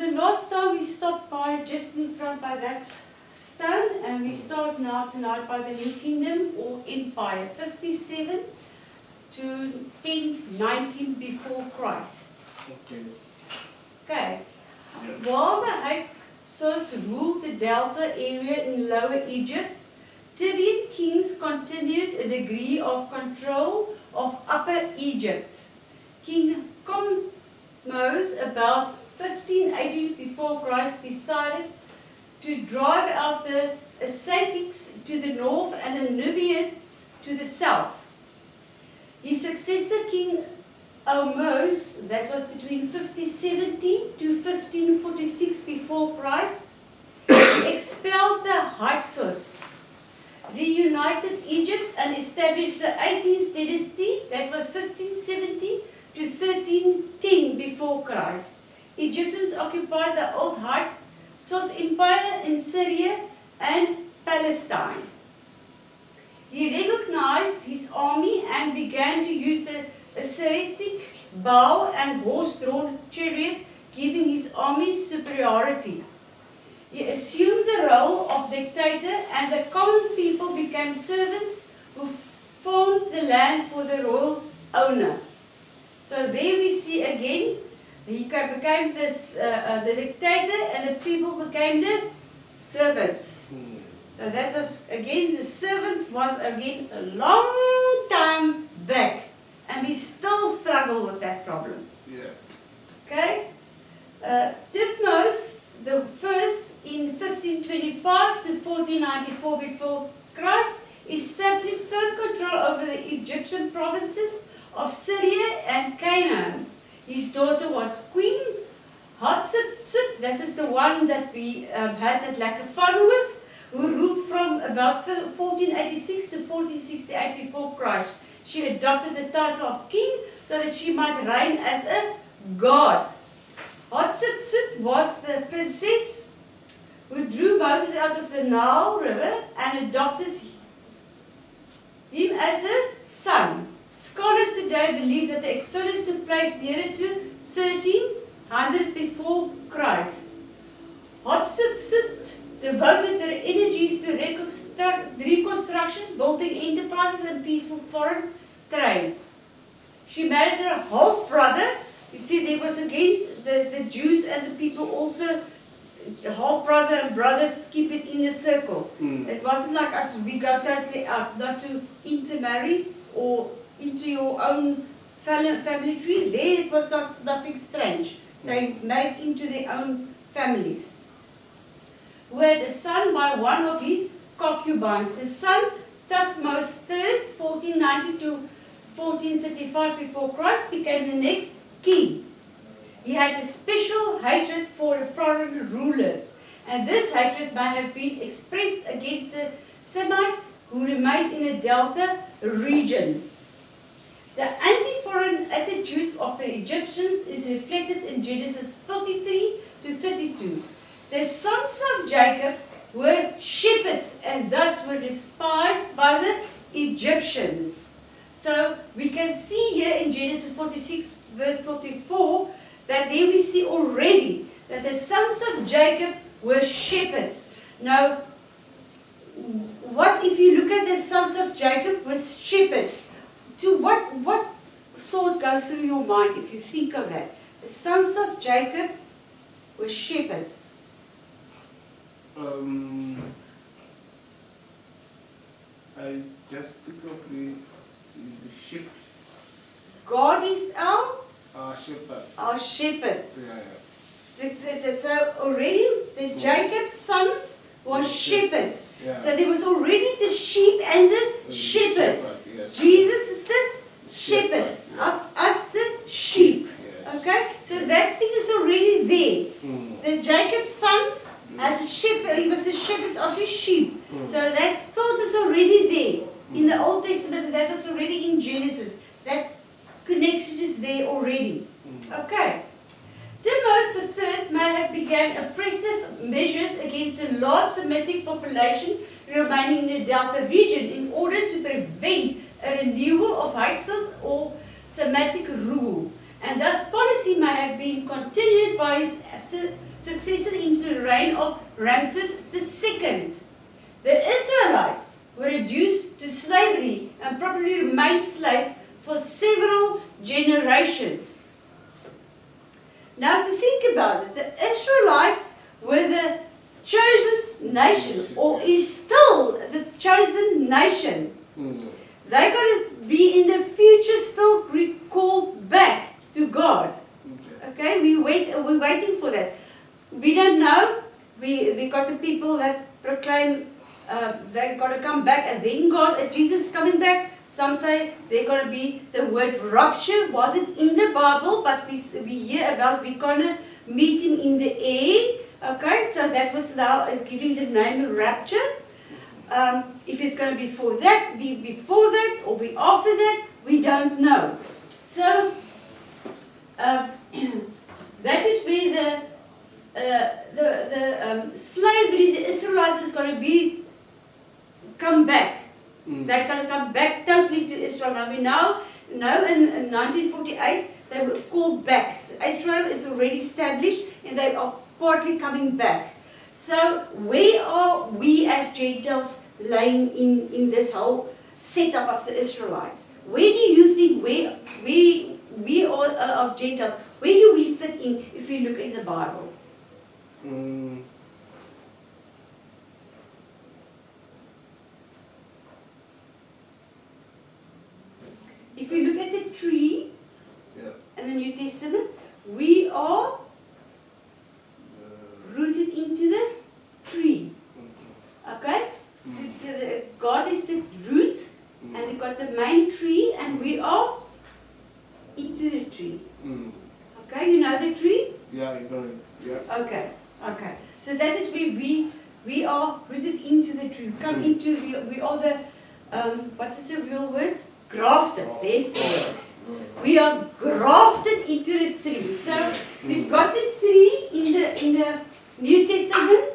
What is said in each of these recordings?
the last time we stopped by just in front by that stone, and we start now tonight by the New Kingdom or Empire, 57 to 1019 before Christ. Okay. While the Hyksos ruled the delta area in Lower Egypt, Tibian kings continued a degree of control of Upper Egypt. King Kommos, about 1580 before Christ, decided to drive out the Ascetics to the north and the Nubians to the south. His successor, King Ahmose, that was between 1570 to 1546 before Christ, expelled the Hyksos, reunited Egypt, and established the 18th dynasty, that was 1570 to 1310 before Christ. Egyptians occupied the old Hyksos Empire in Syria and Palestine. He recognized his army and began to use the Ascetic bow and horse-drawn chariot, giving his army superiority. He assumed the role of dictator, and the common people became servants who farmed the land for the royal owner. So there we see again, he became the dictator, and the people became the servants. So that was, again, the servants was, again, a long time back. And we still struggle with that problem. Yeah. Okay? Thutmose the first in 1525 to 1494 before Christ established firm control over the Egyptian provinces of Syria and Canaan. His daughter was Queen Hatshepsut, that is the one that we had that like a fun with, who ruled from about 1486 to 1468 before Christ. She adopted the title of king so that she might reign as a god. Hatshepsut was the princess who drew Moses out of the Nile River and adopted him as a son. Scholars today believe that the Exodus took place nearer to 1300 before Christ. Hatshepsut devoted their energies to reconstruction, building enterprises, and peaceful foreign trades. She married her half brother. You see, there was again the Jews and the people also, half brother and brothers, keep it in a circle. It wasn't like us, we go totally out, not to intermarry or into your own family tree. There it was nothing strange. They married into their own families. Who had a son by one of his concubines. The son, Thutmose III, 1490 to 1435 before Christ, became the next king. He had a special hatred for the foreign rulers, and this hatred may have been expressed against the Semites who remained in the Delta region. The anti-foreign attitude of the Egyptians is reflected in Genesis 33 to 32. The sons of Jacob were shepherds and thus were despised by the Egyptians. So we can see here in Genesis 46 verse 44 that there we see already that the sons of Jacob were shepherds. Now, what if you look at the sons of Jacob were shepherds? To what thought goes through your mind if you think of that? The sons of Jacob were shepherds. I just think of the sheep. God is our Shepherd. shepherd. Yeah. So already the Jacob's sons were shepherds. Yeah. So there was already the sheep and the shepherds. Yes. Jesus is the shepherd, Yeah. us the sheep. Yes. Okay, so that thing is already there. The Jacob's sons had the shepherd. He was the shepherds of his sheep. So that thought is already there in the Old Testament. That was already in Genesis. That connection is there already. Okay. Thutmose III may have begun oppressive measures against the large Semitic population remaining in the Delta region in order to prevent a renewal of Hyksos or Semitic rule. and thus policy may have been continued by his successors into the reign of Ramses II. The Israelites were reduced to slavery and probably remained slaves for several generations. Now to think about it, the Israelites were the chosen nation, or is still the chosen nation. They're going to be in the future still recalled back to God. Okay, we're waiting for that. We don't know. We got the people that proclaim they're going to come back, and then Jesus is coming back. Some say they're going to be, the word rapture wasn't in the Bible, but we hear about we're going to meet him in the air. Okay, so that was now giving the name rapture. If it's going to be before that, or be after that, we don't know. So that is where the slavery, the Israelites is going to come back. They're going to come back totally to Israel. Now we know in 1948 they were called back. So Israel is already established, and they are partly coming back. So where are we as Gentiles lying in this whole setup of the Israelites? Where do you think we are of Gentiles? Where do we fit in if we look in the Bible? If we look at the tree in the New Testament, we are rooted into the tree. Okay? God is the root, and we've got the main tree, and we are into the tree. Okay, you know the tree? Yeah, I know it. Yeah. Okay. So that is where we are rooted into the tree. We are the, what is the real word? Grafted. There's the word. We are grafted into the tree. So we've got the tree in the New Testament.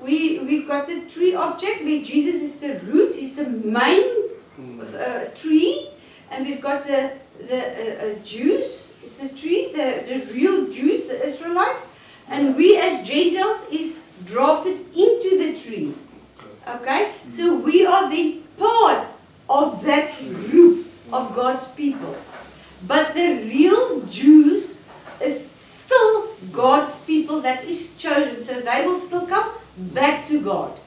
We've got the tree object where Jesus is the roots, he's the main tree, and we've got the Jews, is the tree, the real Jews, the Israelites, and we as Gentiles is drafted into the tree. Okay? So we are then part of that group of God's people. But the real Jews is still God's people that is chosen. So they will still come back to God.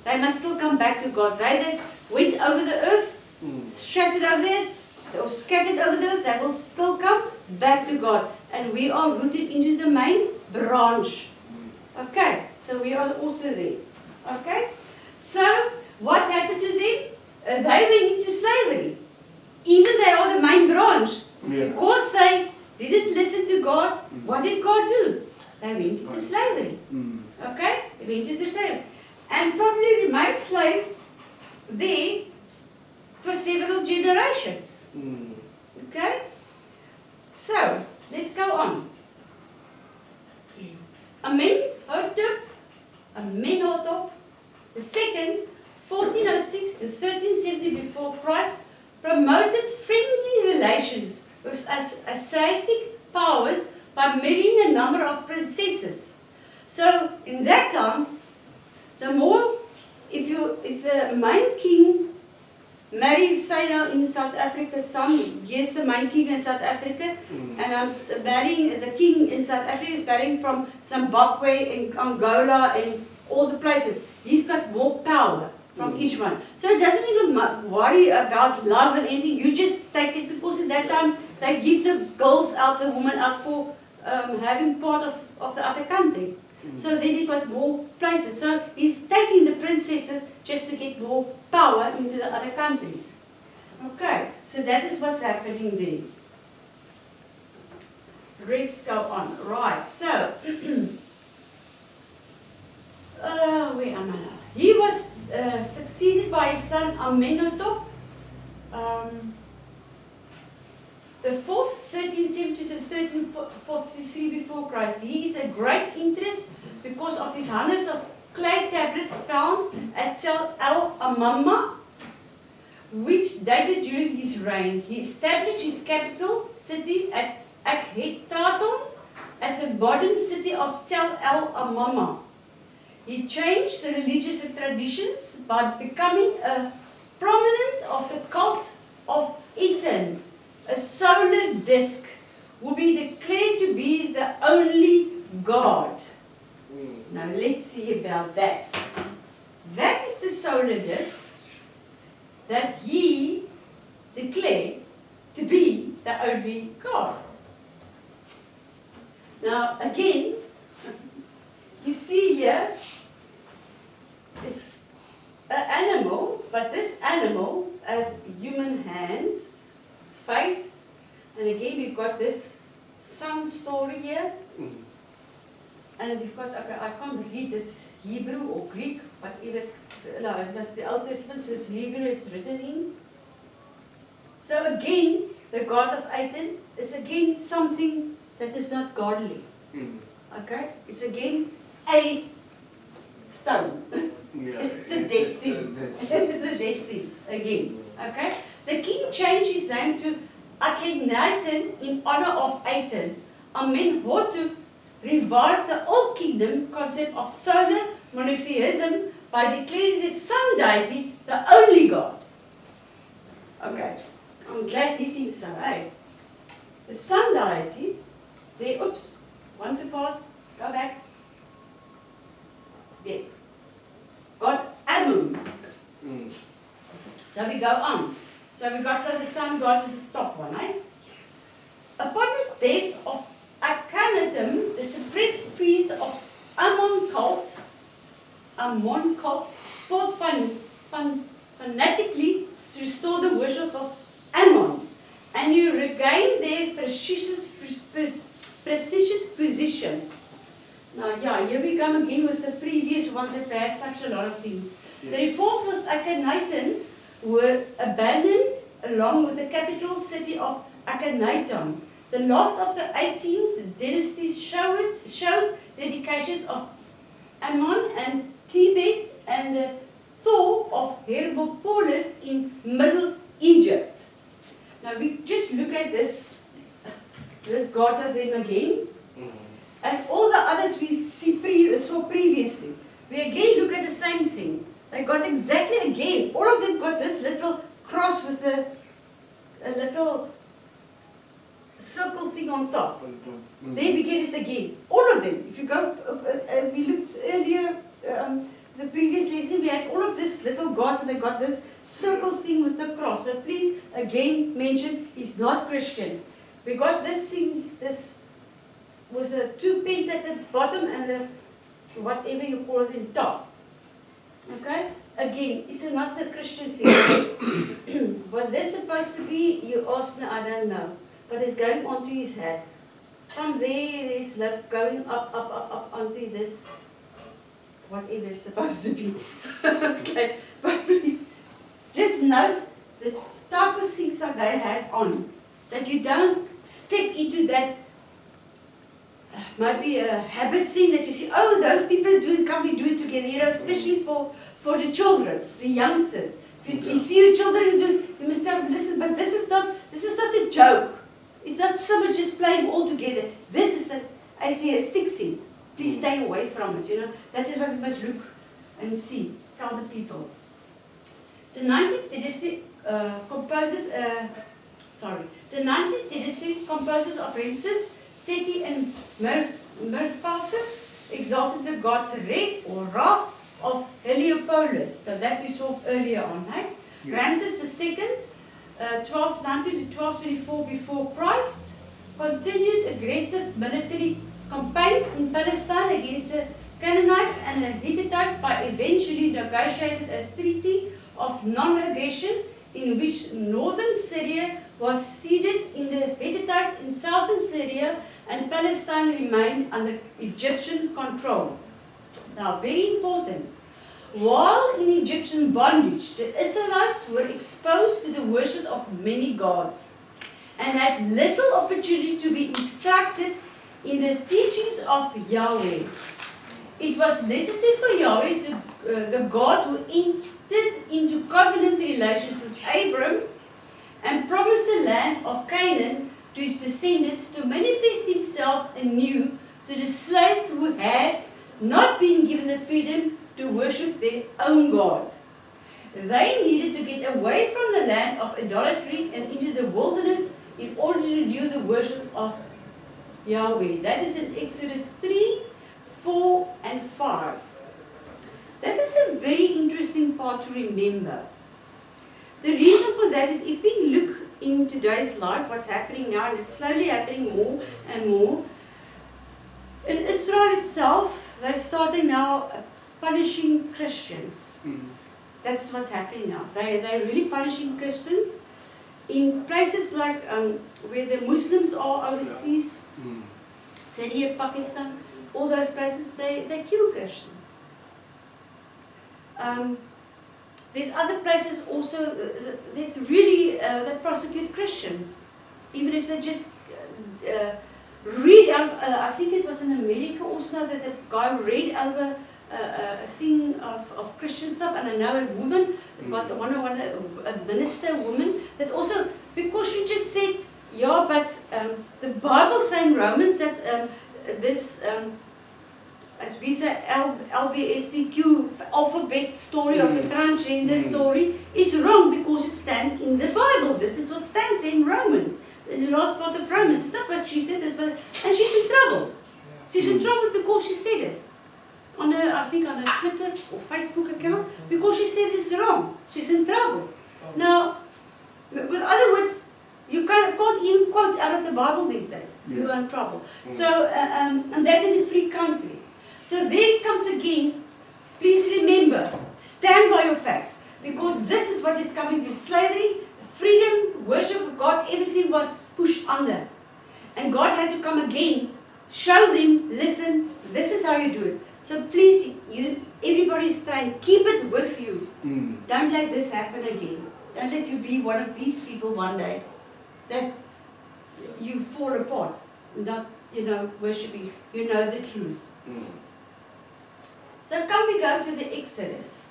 They must still come back to God. They that went over the earth, shattered over there, or scattered over the earth, they will still come back to God. And we are rooted into the main branch. Okay, so we are also there. Okay, so what happened to them? They went into slavery. Even they are the main branch. Because they didn't listen to God, what did God do? They went into slavery. Okay? They went into slavery. And probably remained slaves there for several generations. Okay? So, let's go on. Amenhotep the second, 1406 to 1370 before Christ, promoted friendly relations with Asiatic powers by marrying a number of princesses. So in that time, if the main king married, say now in South Africa's time, yes, the main king in South Africa, and I'm marrying, the king in South Africa is marrying from Zimbabwe and Angola and all the places. He's got more power from each one. So it doesn't even worry about love and anything. You just take it, because in that time they give the girls out, the woman out for having part of the other country. So then he got more places. So he's taking the princesses just to get more power into the other countries. Okay, so that is what's happening there. Let's go on. Right, so where am I now? He was succeeded by his son Amenhotep, the 4th, 1370 to 1343 before Christ. He is a great interest because of his hundreds of clay tablets found at Tel el-Amama, which dated during his reign. He established his capital city at Akhetaton at the modern city of Tel El Amama. He changed the religious traditions by becoming a prominent of the cult of Aten, a solar disk, who be declared to be the only God. Now let's see about that. That is the solar disk that he declared to be the only God. Now again, you see here is an animal, but this animal has human hands, face, and again we've got this sun story here. And we've got, okay, I can't read this Hebrew or Greek, whatever, no, it must be Old Testament, so it's Hebrew it's written in. So again, the God of Aten is again something that is not godly. Okay? It's again a stone. It's a dead thing. It's a dead thing, again. Okay? The king changed his name to Akhenaten in honor of Aten. Amenhotep revived the old kingdom concept of solar monotheism by declaring the sun deity the only God. Okay, I'm glad he thinks so, eh? The sun deity, there, oops, one too fast, go back. There. God Amun. So we go on. So we got the sun god is the top one, eh? Upon his death of Akhenaten, the suppressed priest of Amon cult, fought fanatically to restore the worship of Ammon, and you regain their precious position. Now, yeah, here we come again with the previous ones that had such a lot of things. Yeah. The reforms of Akhenaten were abandoned along with the capital city of Akhenaton. The last of the 18th dynasties showed dedications of Ammon and Thebes and the Thor of Hermopolis in Middle Egypt. Now we just look at this god of them again. As all the others we saw previously. We again look at the same thing. They got exactly again. All of them got this little cross with a little circle thing on top. There we get it again. All of them. If you go, we looked earlier, the previous lesson, we had all of this little gods and they got this circle thing with the cross. So please, again, mention, it's not Christian. We got this thing, this with the two pins at the bottom and the whatever you call it in top. Okay? Again, it's not the Christian thing. What this supposed to be, you ask me, I don't know. But it's going onto his head. From there, it's like going up onto this, whatever it's supposed to be. Okay, but please, just note the type of things that they had on. That you don't step into that, maybe a habit thing that you see, oh, those people do it, can we do it together, you know, especially for the children, the youngsters. If you see your children is doing, you must have to listen, but this is not a joke. It's not so much just playing all together. This is an atheistic thing. Please stay away from it, you know. That is what we must look and see. Tell the people. The 19th dynasty composes of Ramses, Seti, and Merpatha, exalted the gods Re or Ra of Heliopolis. So that we saw earlier on, right? Yeah. Ramses II, 1290 to 1224 before Christ, continued aggressive military campaigns in Palestine against the Canaanites and the Hittites by eventually negotiated a treaty of non-aggression in which northern Syria was ceded in the Hittites in southern Syria and Palestine remained under Egyptian control. Now, very important. While in Egyptian bondage, the Israelites were exposed to the worship of many gods and had little opportunity to be instructed in the teachings of Yahweh. It was necessary for Yahweh, the God who entered into covenant relations with Abram and promised the land of Canaan to his descendants to anew to the slaves who had not been given the freedom to worship their own God. They needed to get away from the land of idolatry and into the wilderness in order to renew the worship of Yahweh. That is in Exodus 3, 4 and 5. That is a very interesting part to remember. The reason for that is if we look in today's life, what's happening now, and it's slowly happening more and more. In Israel itself, they're starting now punishing Christians. That's what's happening now. They're really punishing Christians in places like where the Muslims are overseas, Syria, Pakistan, all those places, they kill Christians. There's other places also, there's really, that prosecute Christians. Even if they just read out, I think it was in America also that the guy read over a thing of Christian stuff, and I know a woman, it was a minister woman, that also, because she just said, yeah, but the Bible says in Romans that this, as we say, LBSTQ alphabet story of the transgender story is wrong because it stands in the Bible. This is what stands in Romans, in the last part of Romans. It's not what she said, and she's in trouble. She's in trouble because she said it. I think on a Twitter or Facebook account, because she said it's wrong. She's in trouble. Now, with other words, you can't even quote out of the Bible these days. You're in trouble. So, and that in a free country. So there it comes again. Please remember, stand by your facts, because this is what is coming to slavery, freedom, worship of God, everything was pushed under. And God had to come again, show them, listen, this is how you do it. So please, everybody's trying, keep it with you. Don't let this happen again. Don't let you be one of these people one day that you fall apart, not, worshiping, the truth. So come we go to the Exodus.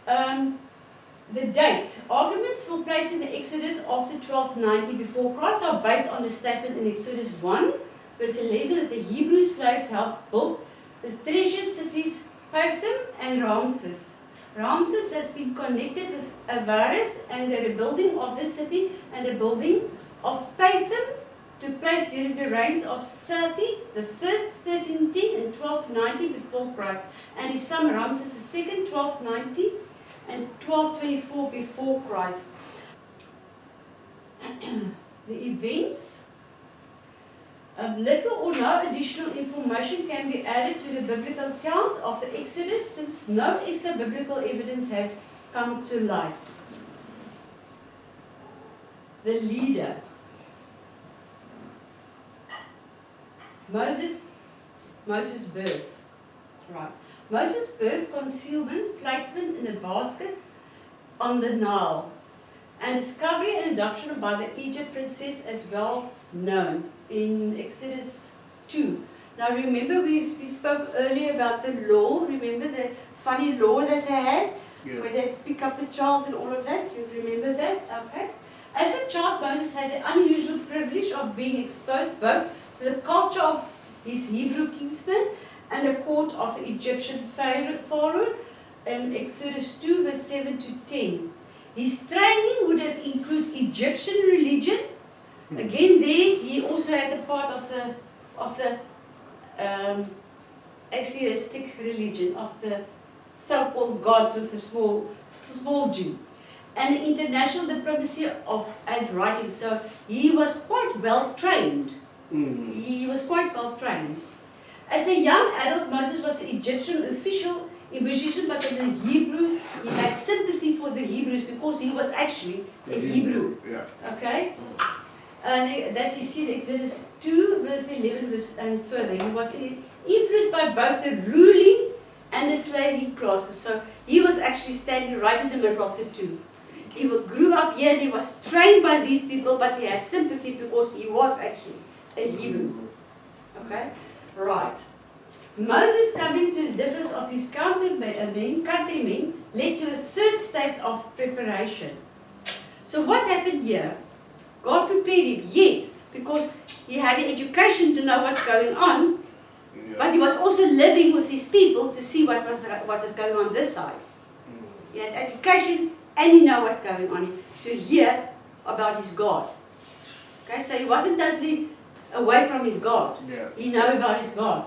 The date. Arguments for placing the Exodus after 1290 before Christ are based on the statement in Exodus 1, verse 11, that the Hebrew slaves helped build the treasure cities Pithom and Ramses. Ramses has been connected with Avaris and the rebuilding of the city, and the building of Pithom took place during the reigns of Sati, the first 1310 and 1290 before Christ, and his son Ramses II, 1290 and 1224 before Christ. The events. Little or no additional information can be added to the biblical account of the Exodus, since no extra biblical evidence has come to light. The leader. Moses' birth. Right. Moses' birth, concealment, placement in a basket on the Nile, and discovery and adoption by the Egypt princess as well known in Exodus 2. Now remember we spoke earlier about the law. Remember the funny law that they had? Yeah. Where they pick up a child and all of that? You remember that? Okay. As a child, Moses had the unusual privilege of being exposed both to the culture of his Hebrew kinsmen and the court of the Egyptian Pharaoh in Exodus 2 verse 7 to 10. His training would have included Egyptian religion. Again, there he also had a part of the atheistic religion of the so-called gods with a small g, and international diplomacy and writing. So he was quite well trained. He was quite well trained. As a young adult, Moses was an Egyptian official in position, but in the Hebrew, he had sympathy for the Hebrews because he was actually a Hebrew. Yeah. Okay? And that you see in Exodus 2, verse 11, and further. He was influenced by both the ruling and the slaving classes. So he was actually standing right in the middle of the two. He grew up here and he was trained by these people, but he had sympathy because he was actually a Hebrew. Okay? Right. Moses coming to the difference of his countrymen led to a third stage of preparation. So what happened here? God prepared him, yes, because he had an education to know what's going on, Yeah. but he was also living with his people to see what was going on this side. He had education and he knew what's going on to hear about his God. Okay, so he wasn't totally away from his God. Yeah. He knew about his God.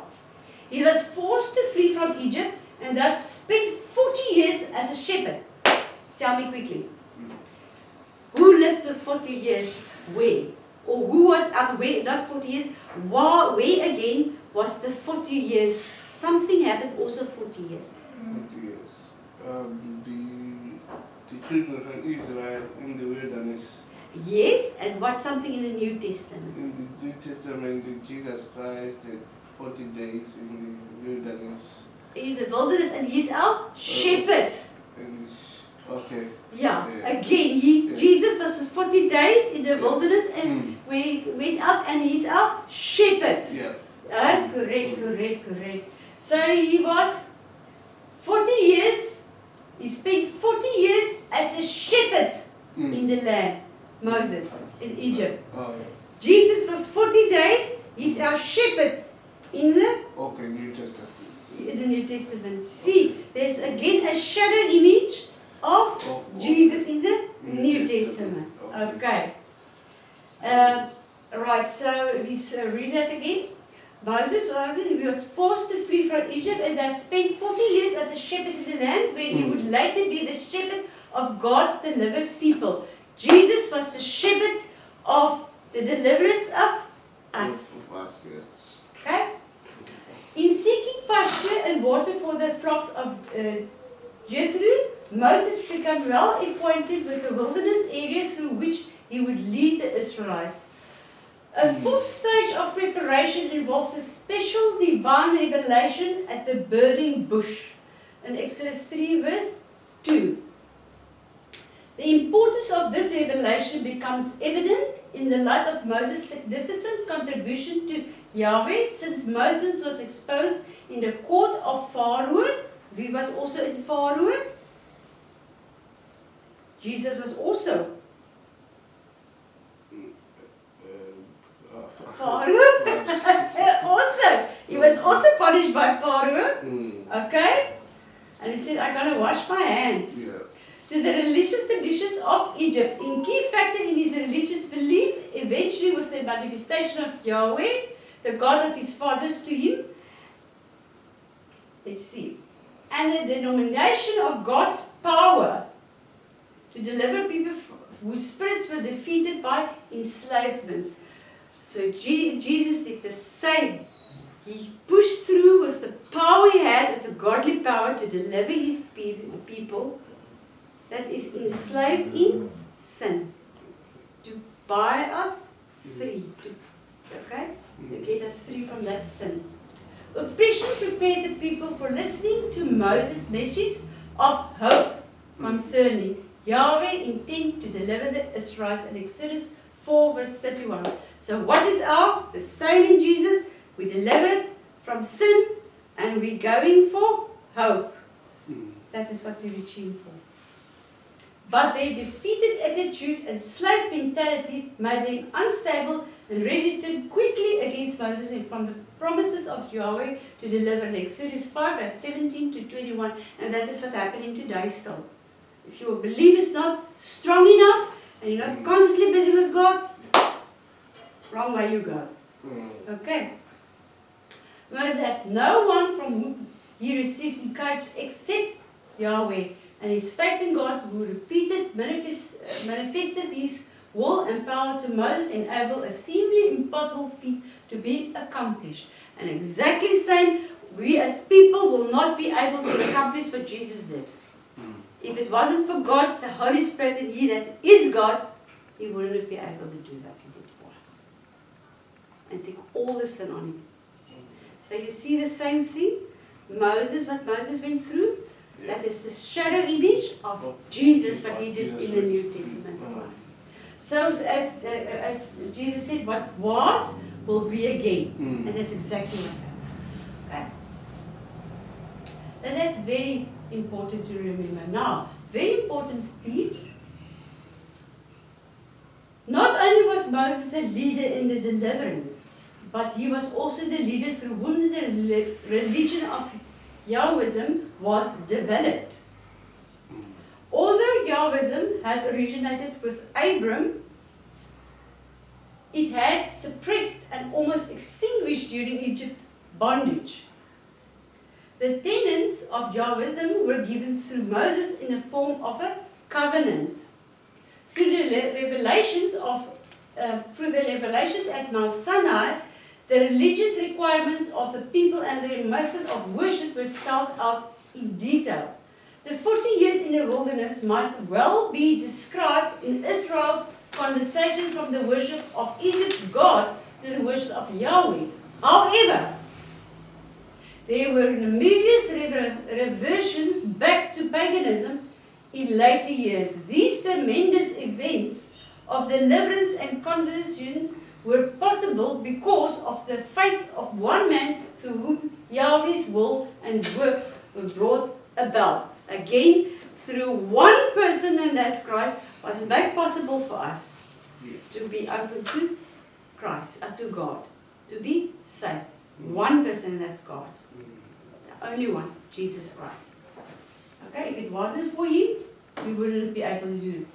He was forced to flee from Egypt and thus spent 40 years as a shepherd. Tell me quickly. Who lived for 40 years where? Or who was up where? Not 40 years. Where again was the 40 years? Something happened also 40 years. 40 years. The children of Israel in the wilderness. Yes, and what's something in the New Testament? In the New Testament, Jesus Christ did 40 days in the wilderness. In the wilderness, and he's our shepherd. And okay. Yeah, Yeah. again, Yeah. Jesus was 40 days in the wilderness and we went up and he's our shepherd. Yeah. That's correct. So he was 40 years, he spent 40 years as a shepherd in the land, Moses, in Egypt. Oh, yeah. Jesus was 40 days, he's our shepherd in the Okay, New Testament. New Testament. See, there's again a shadow image of Jesus in the New Testament. Okay. Right, so we read that again. Moses he was forced to flee from Egypt and they spent 40 years as a shepherd in the land where he would later be the shepherd of God's delivered people. Jesus was the shepherd of the deliverance of us. Of us, yes. Okay? In seeking pasture and water for the flocks of Jethro, Moses became well acquainted with the wilderness area through which he would lead the Israelites. A fourth stage of preparation involved a special divine revelation at the burning bush in Exodus 3 verse 2. The importance of this revelation becomes evident in the light of Moses' significant contribution to Yahweh, since Moses was exposed in the court of Pharaoh. He was also in Pharaoh. Jesus was also Pharaoh. Also, he was also punished by Pharaoh. Okay? And he said, I'm going to wash my hands. Yeah. To the religious traditions of Egypt. In key factor in his religious belief, eventually with the manifestation of Yahweh, the God of his fathers to him. Let's see. And the denomination of God's power to deliver people whose spirits were defeated by enslavements. So Jesus did the same. He pushed through with the power he had as a godly power to deliver his people that is enslaved in sin, to buy us free, to get us free from that sin. Oppression prepared the people for listening to Moses' message of hope concerning Yahweh intent to deliver the Israelites in Exodus 4 verse 31. So what is the same in Jesus? We delivered from sin and we're going for hope. That is what we're reaching for. But their defeated attitude and slave mentality made them unstable and ready to turn quickly against Moses and from the promises of Yahweh to deliver in Exodus 5 verse 17 to 21. And that is what's happening today still. If your belief is not strong enough and you're not constantly busy with God, wrong way you go. Okay. Moses had no one from whom he received encouragement except Yahweh. And his faith in God, who manifested his will and power to Moses, enabled a seemingly impossible feat to be accomplished. And exactly the same, we as people will not be able to accomplish what Jesus did. If it wasn't for God, the Holy Spirit in He that is God, He wouldn't be able to do what He did for us. And take all the sin on Him. So you see the same thing? Moses, what Moses went through, that is the shadow image of Jesus, what He did in the New Testament for us. So as Jesus said, what was will be again. And that's exactly what happened. Okay? And that's very important to remember. Now, very important piece. Not only was Moses the leader in the deliverance, but he was also the leader through whom the religion of Yahwism was developed. Although Yahwism had originated with Abram, it had suppressed and almost extinguished during Egypt's bondage. The tenets of Yahwism were given through Moses in the form of a covenant. Through the revelations at Mount Sinai, the religious requirements of the people and their method of worship were spelled out in detail. The 40 years in the wilderness might well be described in Israel's conversation from the worship of Egypt's God to the worship of Yahweh. However, there were numerous reversions back to paganism in later years. These tremendous events of deliverance and conversions were possible because of the faith of one man through whom Yahweh's will and works were brought about. Again, through one person, and that's Christ, was made possible for us to be open to Christ, to God, to be saved. One person, and that's God. The only one, Jesus Christ. Okay, if it wasn't for him, we wouldn't be able to do it.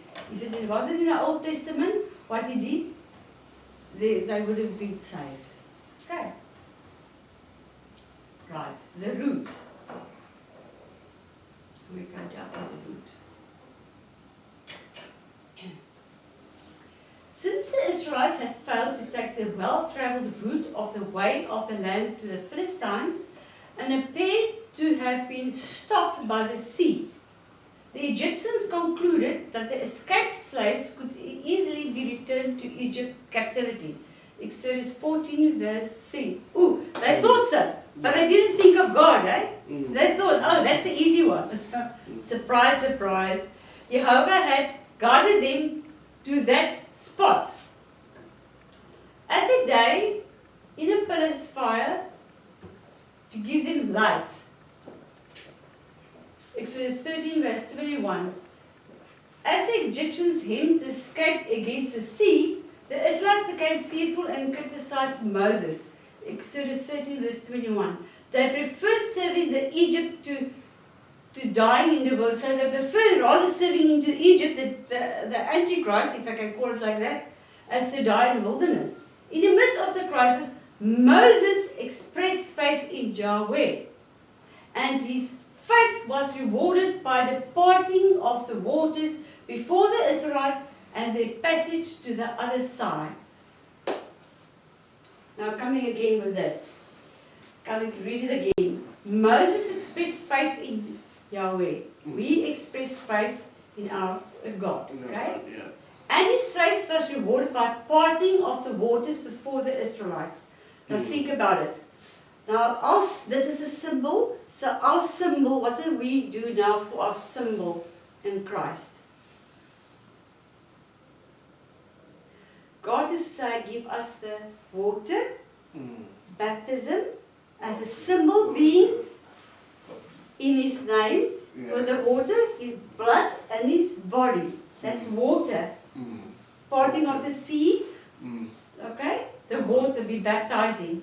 If it wasn't in the Old Testament, what he did, they would have been saved. Okay. Right, the root. We go down to the root. Since the Israelites had failed to take the well-traveled route of the way of the land to the Philistines and appeared to have been stopped by the sea, the Egyptians concluded that the escaped slaves could easily be returned to Egypt captivity. Exodus 14 verse 3. Ooh, they thought so, but they didn't think of God, eh? They thought, oh, that's an easy one. Surprise, surprise. Jehovah had guided them to that spot. At the day, in a pillar's fire, to give them light. Exodus 13 verse 21. As the Egyptians hemmed the escape against the sea, the Israelites became fearful and criticized Moses. Exodus 13 verse 21. They preferred serving the Egypt to dying in the world. So they preferred rather serving into Egypt, the Antichrist, if I can call it like that, as to die in the wilderness. In the midst of the crisis, Moses expressed faith in Yahweh. And his faith was rewarded by the parting of the waters before the Israelites and their passage to the other side. Now coming again with this. Coming to read it again. Moses expressed faith in Yahweh. We express faith in our God. Okay? Yeah. And his faith was rewarded by parting of the waters before the Israelites. Now think about it. Now that is a symbol. So our symbol, what do we do now for our symbol in Christ? God is give us the water, baptism, as a symbol being in his name, for the water, his blood and his body. That's water. Parting of the sea, okay? The water be baptizing.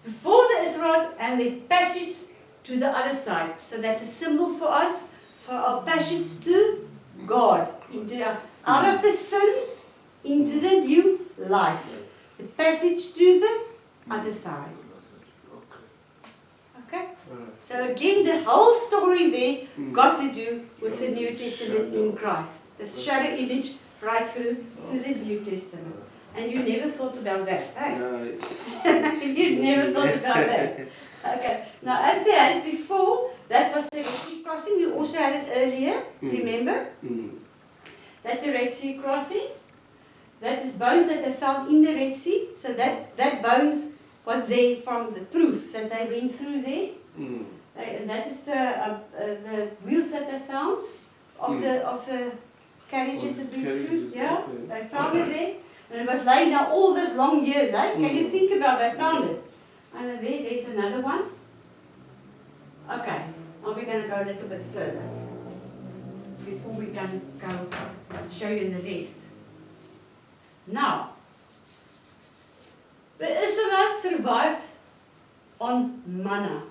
Before the Israel and the passage to the other side. So that's a symbol for us, for our passage to God. Out of the sin, into the new life. The passage to the other side. Okay? So again, the whole story there got to do with the New Testament in Christ. The shadow image right through to the New Testament. And you never thought about that, eh? No, You never thought about that. Okay. Now, as we had it before, that was the Red Sea crossing. We also had it earlier, remember? That's a Red Sea crossing. That is bones that they found in the Red Sea. So that bones was there from the proof that they went through there. And that is the wheels that they found of the carriages that went through. Yeah, they found it there. And it was lying down all those long years, eh? Can you think about it? I found it. And there's another one. Okay, now we're going to go a little bit further before we can go show you the rest. Now, survived on manna.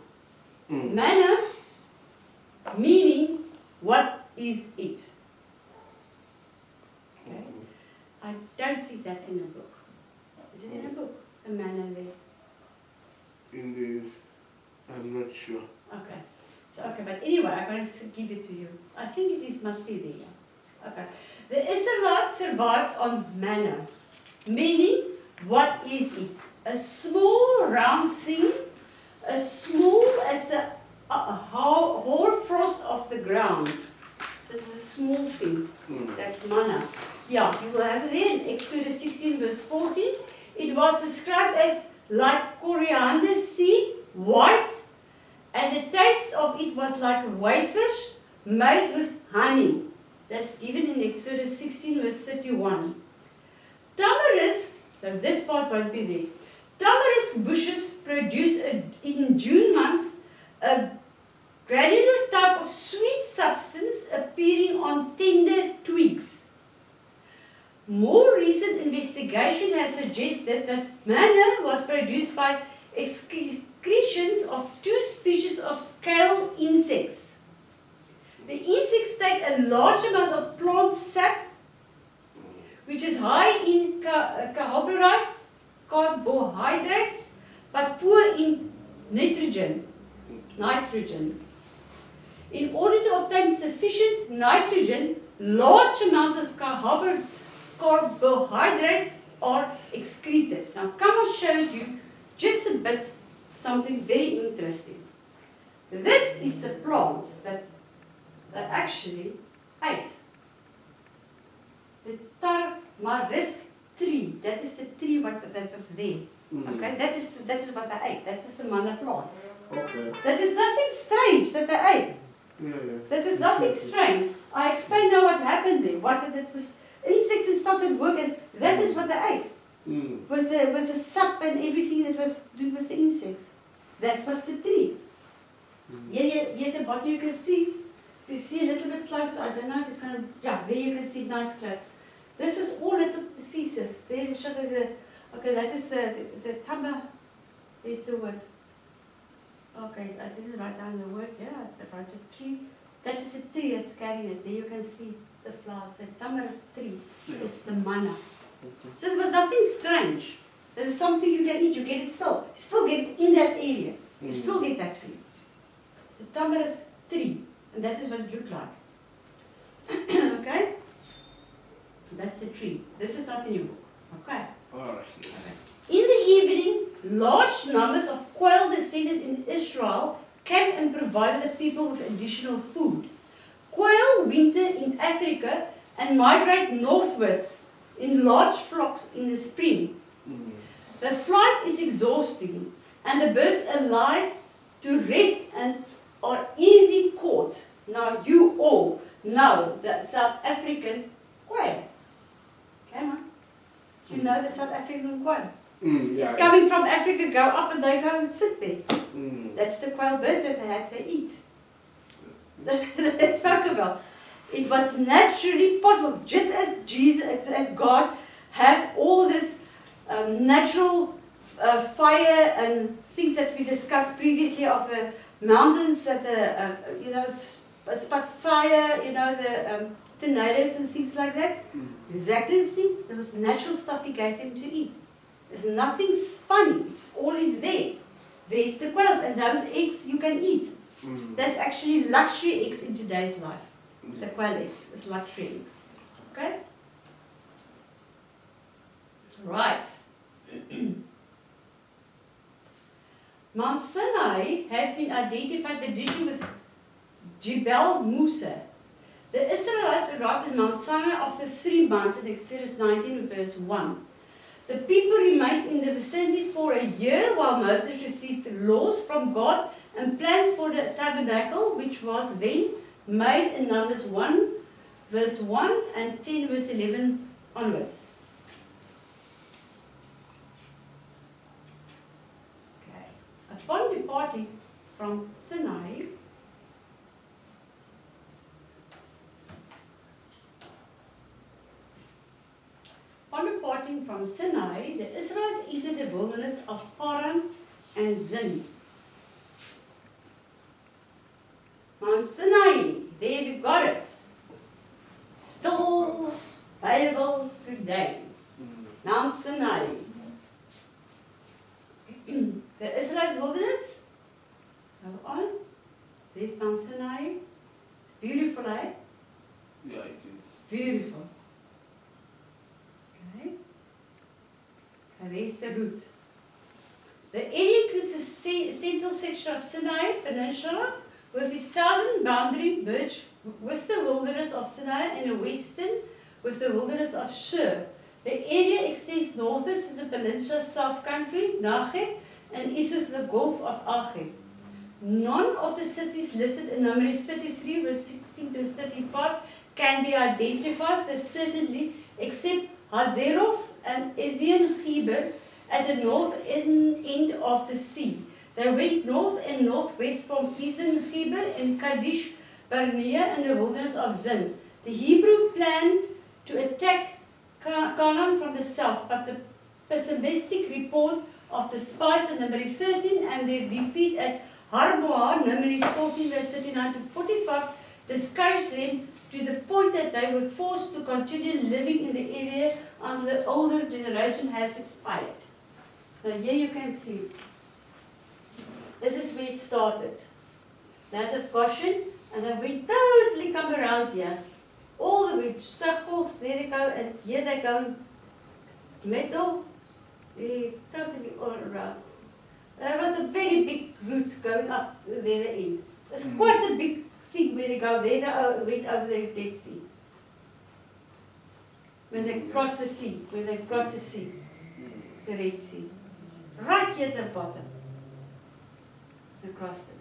Mm. Manna meaning what is it? Okay. I don't think that's in a book. Is it in a book? The manna there. In the, I'm not sure. Okay. So okay, but anyway, I'm going to give it to you. I think it is must be there. Okay. The Israelites survived on manna, meaning what is it? A small round thing, as small as the hoarfrost of the ground. So it's a small thing. Mm. That's manna. Yeah, you will have it there in Exodus 16 verse 14. It was described as like coriander seed, white, and the taste of it was like wafers made with honey. That's given in Exodus 16 verse 31. Tamarisk, now this part won't be there. Tamarisk bushes produce in June month a granular type of sweet substance appearing on tender twigs. More recent investigation has suggested that manna was produced by excretions of two species of scale insects. The insects take a large amount of plant sap, which is high in carbohydrates, but poor in nitrogen. In order to obtain sufficient nitrogen, large amounts of carbohydrates are excreted. Now, come I show you just a bit something very interesting. This is the plant that they actually ate. The tamarisk tree. That is the tree that was there. Mm. Okay, that is what they ate. That was the manna plant. Okay. That is nothing strange that they ate. Yeah. That is nothing strange. I explain now what happened there. What that was insects and stuff that work, and that is what they ate. Mm. With the sap and everything that was done with the insects. That was the tree. Mm. Here at the bottom you can see. If you see a little bit closer, I don't know if it's going to, yeah, there you can see nice close. This was all little thesis. There is show the, okay, that is the tamba, there's the word. Okay, I didn't write down the word, yeah, I wrote a tree. That is a tree that's carrying it. There you can see the flowers. The tamarisk tree is the manna. Okay. So there was nothing strange. There is something you can eat, you get it still. You still get it in that area. You still get that tree. The tamarisk tree. And that is what it looked like. Okay? That's the tree. This is not in your book. Okay? Alright. In the evening, large numbers of quail descended in Israel came and provided the people with additional food. Quail winter in Africa and migrate northwards in large flocks in the spring. Mm. The flight is exhausting and the birds alight to rest and are easy caught. Now you all know the South African quails. Come on. You know the South African quail. Mm, yeah. It's coming from Africa, go up and they go and sit there. Mm. That's the quail bird that they had to eat. They spoke about. It was naturally possible, just as Jesus, as God had all this natural fire and things that we discussed previously of the mountains that the spot fire, the tornadoes and things like that. Mm. Exactly the same. There was natural stuff He gave them to eat. There's nothing funny. It's always there. There's the quails, and those eggs you can eat. Mm. That's actually luxury eggs in today's life. The quail eggs is luxury eggs. Okay? Right. Mount Sinai has been identified additionally with Jebel Musa. The Israelites arrived at Mount Sinai after 3 months in Exodus 19 verse 1. The people remained in the vicinity for a year while Moses received laws from God and plans for the tabernacle, which was then made in Numbers 1 verse 1 and 10 verse 11 onwards. Okay. Upon departing from Sinai, upon departing from Sinai, the Israelites entered the wilderness of Paran and Zin. Mount Sinai, there we got it. Still available today. Mount Sinai. The Israelites wilderness. Go on. There's Mount Sinai. It's beautiful, eh? Yeah, it is. Beautiful. Okay. And there's the route. The area includes the central section of Sinai Peninsula with the southern boundary merged with the wilderness of Sinai and the western with the wilderness of Shur. The area extends northwest to the peninsula South Country, Nached, and east with the Gulf of Achid. None of the cities listed in Numbers 33 verse 16 to 35 can be identified as certainly except Hazeroth and Ezion Geber at the north end of the sea. They went north and northwest from Ezion Geber and Kadesh Barnea in the wilderness of Zin. The Hebrew planned to attack Canaan from the south, but the pessimistic report of the spies in Numbers 13 and their defeat at Harboah, Numbers 14 verse 39 to 45, discouraged them to the point that they were forced to continue living in the area until the older generation has expired. Now here you can see, this is where it started. Land of Goshen, and then we totally come around here. All the way to Sukkos, there they go, and here they go, Meadow, they totally all around. There was a very big route going up to the end. It's quite a big thing where they go. There they went over the Dead Sea. When they crossed the sea, the Red Sea. Right here at the bottom. So crossed it.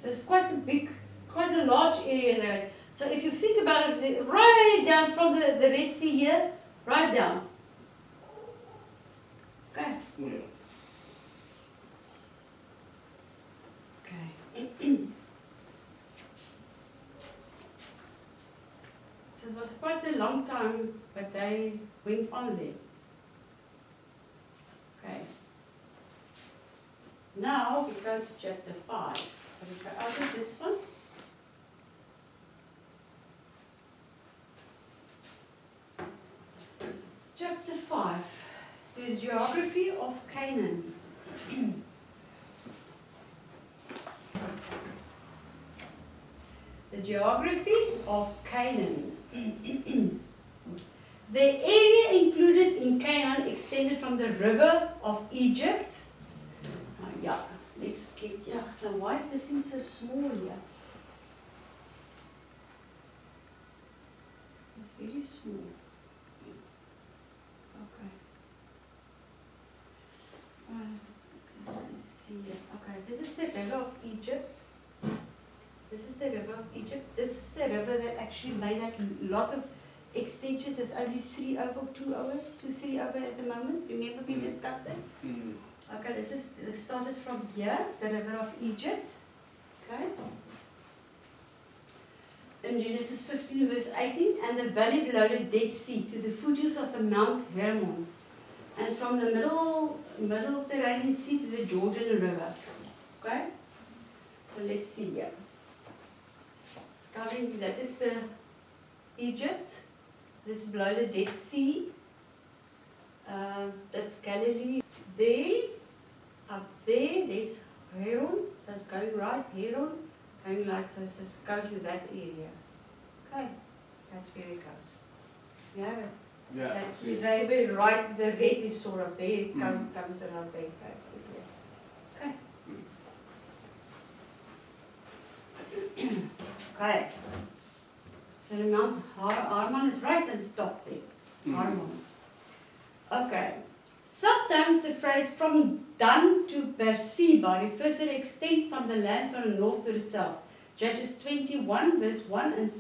So it's quite a large area there. So if you think about it, right down from the Red Sea here, right down. Okay. Yeah. Okay. So it was quite a long time that they went on there. Okay. Now we go to chapter 5. So we go out of this one. Chapter 5. The geography of Canaan. The geography of Canaan. The area included in Canaan extended from the river of Egypt. Yeah, let's get, yeah. Now why is this thing so small here? It's very small. Okay. Let's see here. Okay, this is the river of Egypt. This is the river of Egypt. This is the river that actually made that lot of extensions. There's only 3 over at the moment. Remember we discussed that? Mm. Okay, this started from here, the river of Egypt. Okay. In Genesis 15 verse 18, and the valley below the Dead Sea to the foothills of the Mount Hermon, and from the middle Mediterranean Sea to the Jordan River. Okay? So let's see here. It's coming, that is the Egypt. This is below the Dead Sea. That's Galilee. There, up there, there's Heron. So it's going right, Heron. Going like so, it's just go to that area. Okay, that's where it goes. Yeah. Yeah. They will right, the red is sort of there, it comes around there. Okay. Okay. So the Mount Hermon is right at the top there. Hermon. Okay. Sometimes the phrase from Dan to Beersheba refers to the extent from the land from the north to the south. Judges 21 verse 1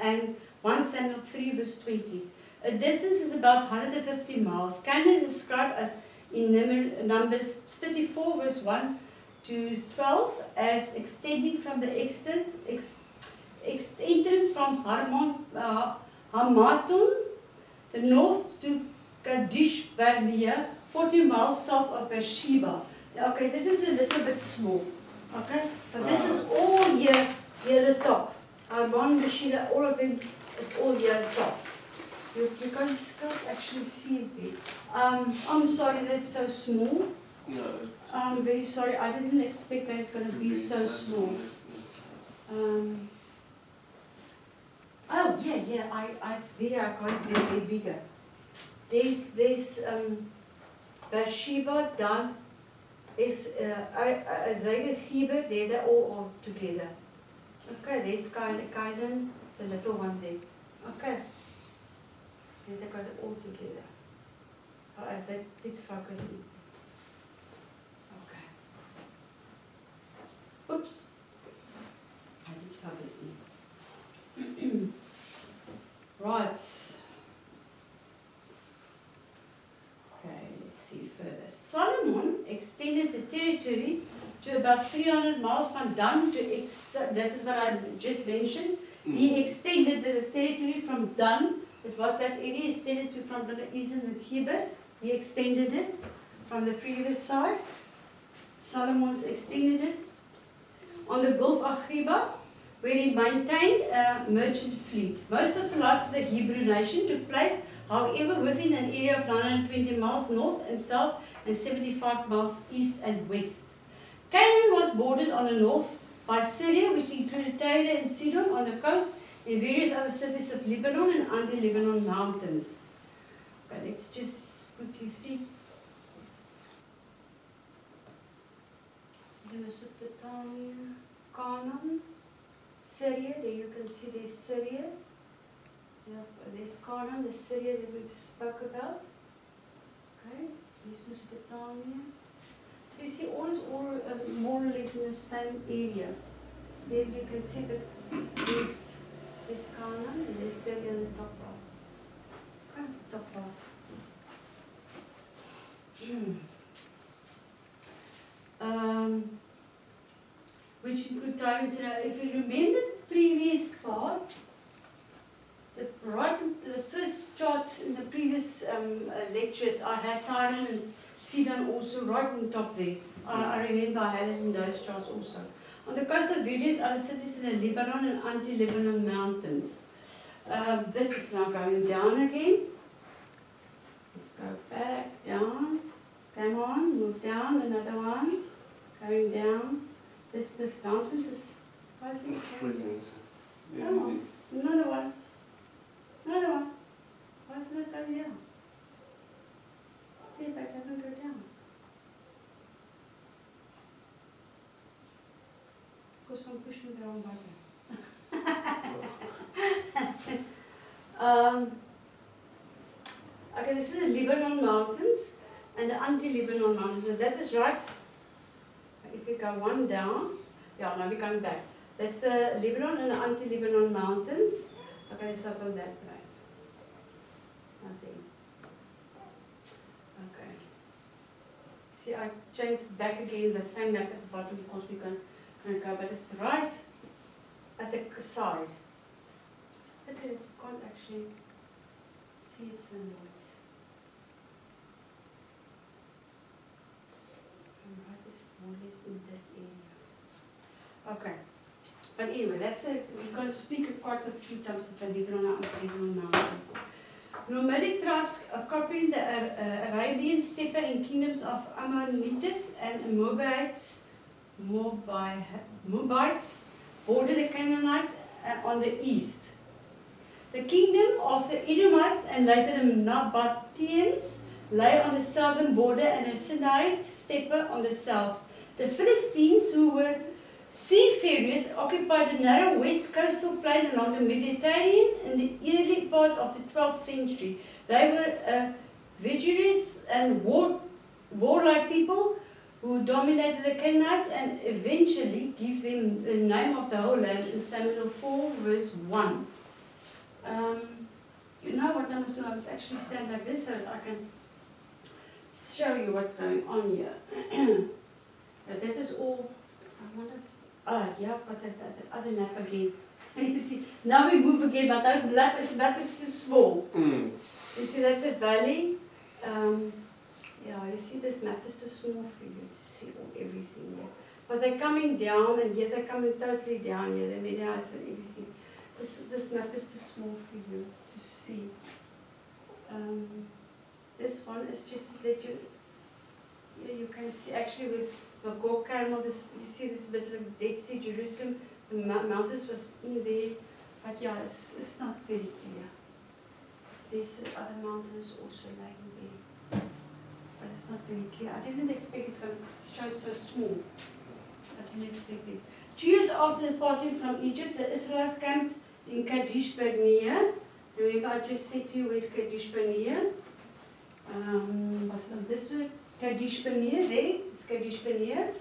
and 1 Samuel 3 verse 20. A distance is about 150 miles. Canaan is described as in Numbers 34 verse 1 to 12 as extending from the entrance from Hamaton, the north to Kadesh Barnea, 40 miles south of Beersheba. Okay, this is a little bit small. Okay, but this is all here the top. Arbon, Beersheba, all of them is all here at the top. You can't actually see it there. I'm sorry that's so small. No. I'm very sorry. I didn't expect that it's going to be so small. Oh yeah. I got it a bit bigger. There's Beersheba, Dan, is Isaiah, Heber. They're all together. Okay, there's Kaidan, the little one there. Okay. They got it all together. That did focus in. Okay. Oops. I did focus in. Right. Okay, let's see further. Solomon extended the territory to about 300 miles from Dan to that is what I just mentioned. He extended the territory from Dan. It was that area extended to from the eastern and Heber. He extended it from the previous side. Solomon's extended it on the Gulf of Sheba, where he maintained a merchant fleet. Most of the life of the Hebrew nation took place, however, within an area of 920 miles north and south and 75 miles east and west. Canaan was bordered on the north by Syria, which included Tyre and Sidon on the coast, and various other cities of Lebanon and under-Lebanon mountains. Okay, let's just quickly see. The Mesopotamia, Canaan, Syria, there you can see there's Syria. Yeah, there's Canaan, the Syria that we spoke about. Okay, there's Mesopotamia. So you see all is all more or less in the same area. There you can see that there's Canaan and there's Syria in the top part. Okay, top part. Which include times, if you remember the previous part, the first charts in the previous lectures, I had Tyre and Sidon also right on top there. I remember I had it in those charts also. On the coast of various other cities in the Lebanon and anti-Lebanon mountains. This is now going down again. Let's go back, down. Come on, move down, another one. Going down. This mountains is, why is it changing? Come on, another one. Another one. Why isn't it going down? Stay back, doesn't go down. Because I'm pushing the wrong button. Okay, this is the Lebanon mountains and the anti-Lebanon mountains. So that is right. If we go one down, yeah, now we're going back. That's the Lebanon and the anti-Lebanon mountains. Okay, so from that right. Nothing. Okay. See, I changed back again, the same map at the bottom because we can go, but it's right at the side. But you can't actually see it's in noise. Right, it's more or less in this area. Okay. But anyway, that's it. We're going to speak quite a few times of the Lebanon mountains. Nomadic tribes occupying the Arabian steppe and kingdoms of Ammonites and Moabites border the Canaanites on the east. The kingdom of the Edomites and later the Nabateans lay on the southern border and the Sinai steppe on the south. The Philistines, who were seafarers, occupied a narrow west coastal plain along the Mediterranean in the early part of the 12th century. They were vigorous and warlike people who dominated the Canaanites and eventually give them the name of the whole land in Samuel 4 verse 1. You know what I must do? I must actually stand like this so that I can show you what's going on here. But that is all. I wonder if yeah, I've got that other map again. You see, now we move again, but that map is too small. You see, that's a valley. Yeah, you see this map is too small for you to see everything here. But they're coming down, and here they're coming totally down here, the Midianites and everything. This map is too small for you to see. This one is just to let you, you can see actually with the Gor Carmel, you see this bit of Dead Sea, Jerusalem, the mountains was in there, but yeah, it's not very clear. There's the other mountains also lying there, but it's not very clear. I didn't expect it's going to show so small. I didn't expect it. 2 years after departing from Egypt, the Israelites camped in Kadesh Barnea. Remember, I just said to you, where's Kadesh Barnea? Was it on this way? Kadesh Barnea, there, it's Kadesh Barnea.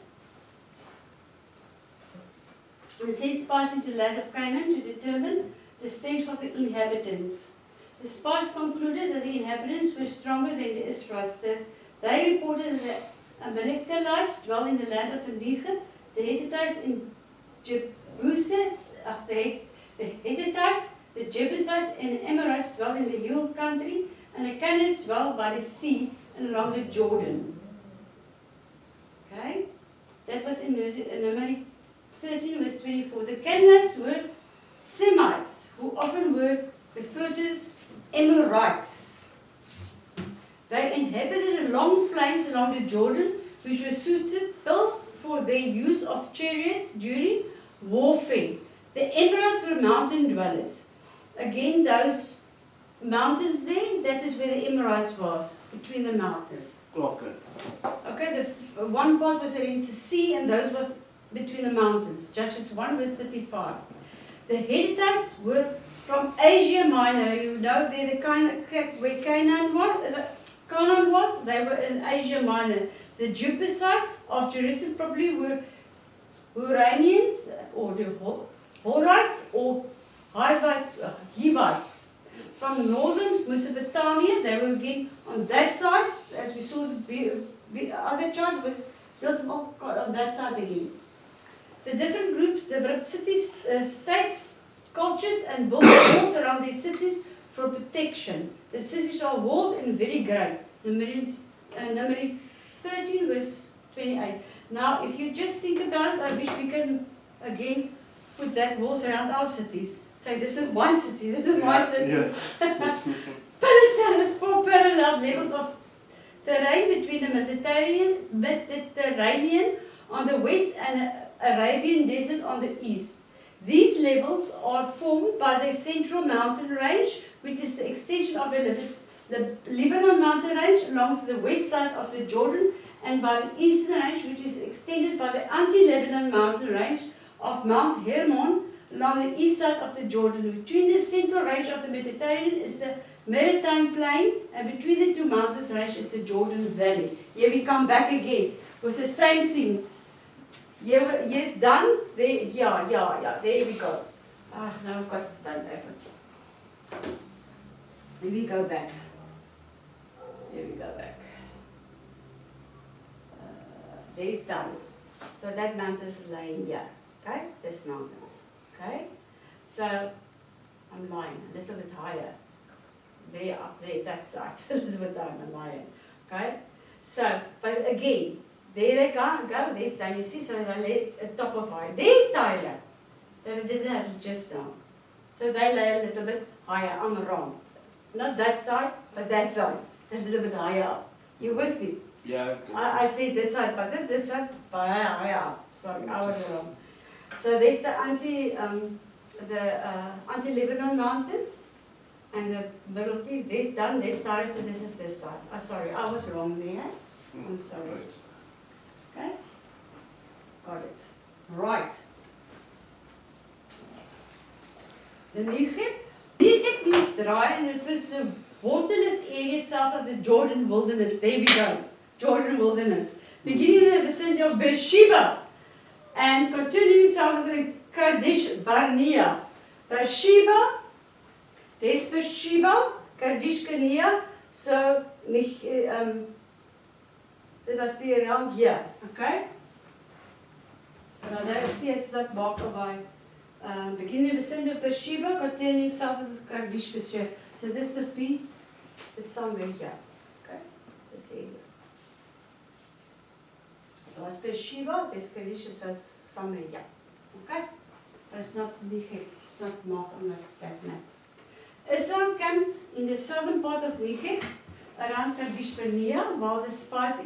And sent spies into the land of Canaan to determine the strength of the inhabitants. The spies concluded that the inhabitants were stronger than the Israelites. They reported that the Amalekites dwell in the land of Negev, the Hittites in Jebusites, the Hittites, the Jebusites and the Amorites dwell in the hill country, and the Canaanites dwell by the sea and along the Jordan. Okay? That was in Numbers 13 verse 24. The Canaanites were Semites, who often were referred to as Amorites. They inhabited long plains along the Jordan, which were suitable for their use of chariots during warfare. The Amorites were mountain dwellers. Again, those mountains there, that is where the Amorites was, between the mountains. Okay. Okay, the one part was against the sea, and those was between the mountains. Judges 1 verse 35. The Hittites were from Asia Minor. You know there where Canaan was, they were in Asia Minor. The Jebusites of Jerusalem probably were Huranians or the Horites or Hivites. From northern Mesopotamia, they were again on that side, as we saw the other chart was built on that side again. The different groups developed cities, states, cultures, and built walls around their cities for protection. The cities are walled and very great. Numbers 13 verse 28. Now, if you just think about, I wish we can again put that walls around our cities. Say, this is my city, this is my city. Yeah. Palestine has 4 parallel levels of terrain between the Mediterranean on the west and the Arabian desert on the east. These levels are formed by the central mountain range, which is the extension of the Lebanon mountain range along the west side of the Jordan, and by the eastern range, which is extended by the anti-Lebanon mountain range of Mount Hermon along the east side of the Jordan. Between the central range of the Mediterranean is the Maritime Plain, and between the two mountains range is the Jordan Valley. Here we come back again with the same thing. Yes, done. There, yeah. There we go. Ah, now I've got done effort. Here we go back. There's done. So that mountain is lying here. Okay, this mountains. Okay, so I'm lying a little bit higher. There, up there, that side, a little bit down, I'm lying. Okay, so, but again, there they go, there's down, you see, so they lay at top of high. There's Tyler. They didn't have it just down. So they lay a little bit higher, I'm wrong. Not that side, but that side. A little bit higher up. You with me? Yeah. I see this side, but this side, higher up. Sorry, I was wrong. So there's the anti-Lebanon mountains, and the middle piece, there's done, there's Tyler, so this is this side. Sorry, I was wrong there. I'm sorry. Okay? Got it. Right. The Negev means dry and refers to the waterless area south of the Jordan wilderness. There we go. Jordan wilderness. Beginning in the vicinity of Beersheba and continuing south of the Kadesh Barnea. Beersheba, there's Beersheba, Kadesh Barnea, so it must be around here, okay? Now let's see, it's not marked by beginning in the center of Beersheba, continuing south of the Kadesh Barnea. So this must be, it's somewhere here, okay? this area. It was Beersheba, there's Kelisha, so it's somewhere here. Okay? But it's not Negev, it's not marked on that map. Israel camped in the southern part of Negev, around Kadesh Barnea, while the spies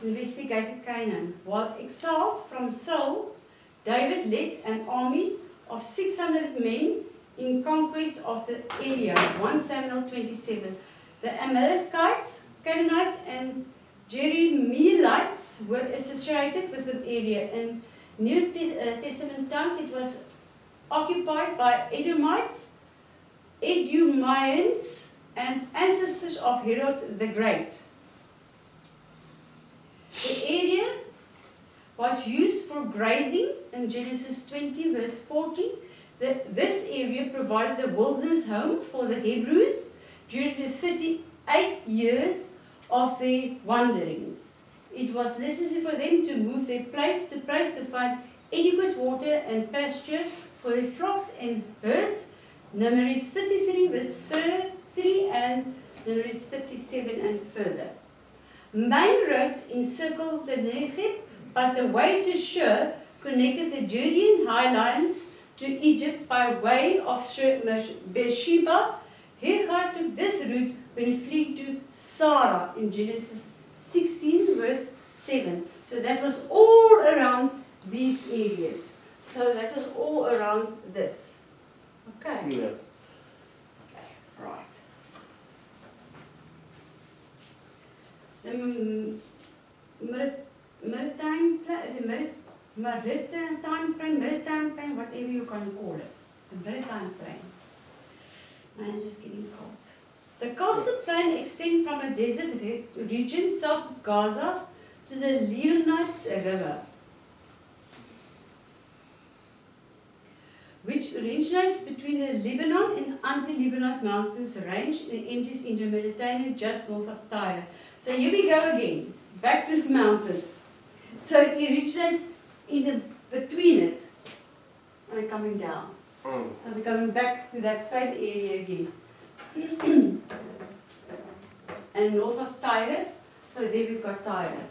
investigated Canaan. While exiled from Saul, David led an army of 600 men in conquest of the area. 1 Samuel 27. The Amalekites, Canaanites, and Jerahmeelites were associated with the area. In New Testament times, it was occupied by Edomites, Edomians, and ancestors of Herod the Great. The area was used for grazing in Genesis 20 verse 14. This area provided a wilderness home for the Hebrews during the 38 years of their wanderings. It was necessary for them to move their place to find adequate water and pasture for their flocks and herds. Numbers 33 verse 3 and Numbers 37 and further. Main roads encircled the Negev, but the way to Shur connected the Judean highlands to Egypt by way of Beersheba. Hagar took this route when he fled to Sarah in Genesis 16 verse 7. So that was all around these areas. So that was all around this. Okay? Yeah. Okay, right. The maritime plain, whatever you can call it. The maritime plain. Man, it's getting cold. The coastal plain extends from a desert region south of Gaza to the Leonites River, which originates between the Lebanon and Anti-Lebanon Mountains range and enters into the Mediterranean just north of Tyre. So here we go again, back to the mountains. So it originates between it and coming down. So we're coming back to that same area again. And north of Tyre, so there we've got Tyre.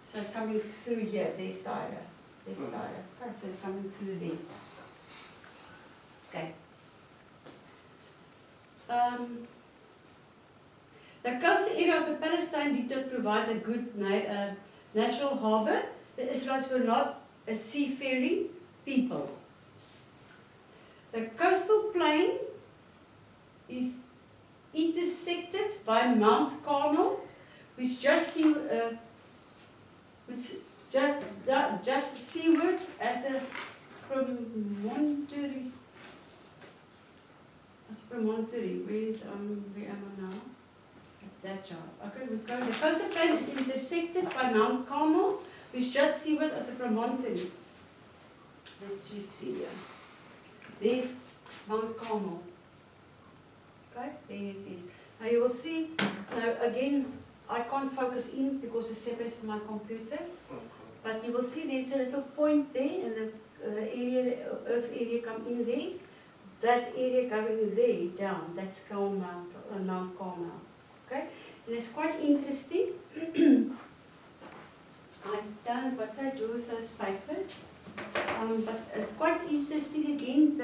So coming through here, there's Tyre. There's Tyre. Okay, so it's coming through there. Okay. The coastal area of Palestine did not provide a good natural harbour. The Israelites were not a seafaring people. The coastal plain is intersected by Mount Carmel, which just seaward as a promontory. Where am I now? That's that job. Okay, we go. The coastal plain is intersected by Mount Carmel, which just seaward as a promontory. Let's just see here. There's Mount Carmel. Okay, there it is. Now you will see, now again, I can't focus in because it's separate from my computer. But you will see there's a little point there, and the area, the earth area come in there. That area going there, down, that's called Mount Carmel. Okay? And it's quite interesting. I've done what I do with those papers. But it's quite interesting again,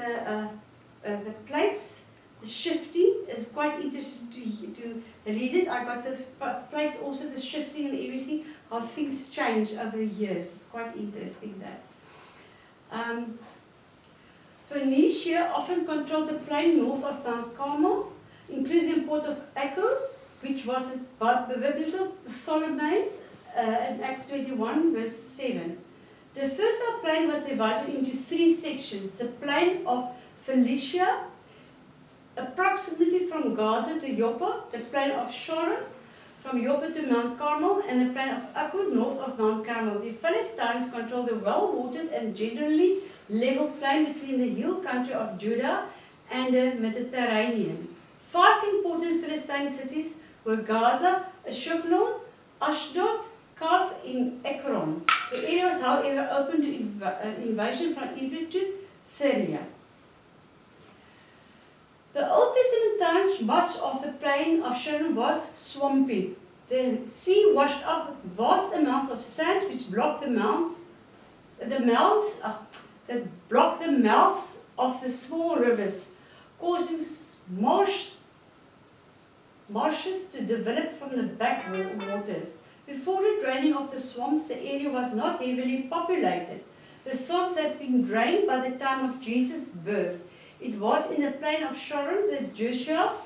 the plates, the shifting is quite interesting to read it. I got the plates also, the shifting and everything, how things change over the years. It's quite interesting that. Phoenicia often controlled the plain north of Mount Carmel, including the port of Acco, which was the biblical Ptolemy's in Acts 21 verse 7. The fertile plain was divided into three sections. The plain of Philistia, approximately from Gaza to Joppa, the plain of Sharon, from Joppa to Mount Carmel, and the plain of Acco, north of Mount Carmel. The Philistines controlled the well-watered and generally level plain between the hill country of Judah and the Mediterranean. 5 important Philistine cities were Gaza, Ashkelon, Ashdod, Kath, and Ekron. The area was, however, open to invasion from Egypt to Syria. The Old Testament times, much of the plain of Sharon was swampy. The sea washed up vast amounts of sand which blocked that blocked the mouths of the small rivers, causing marshes to develop from the backwaters. Before the draining of the swamps, the area was not heavily populated. The swamps has been drained by the time of Jesus' birth. It was in the plain of Sharon that Joshua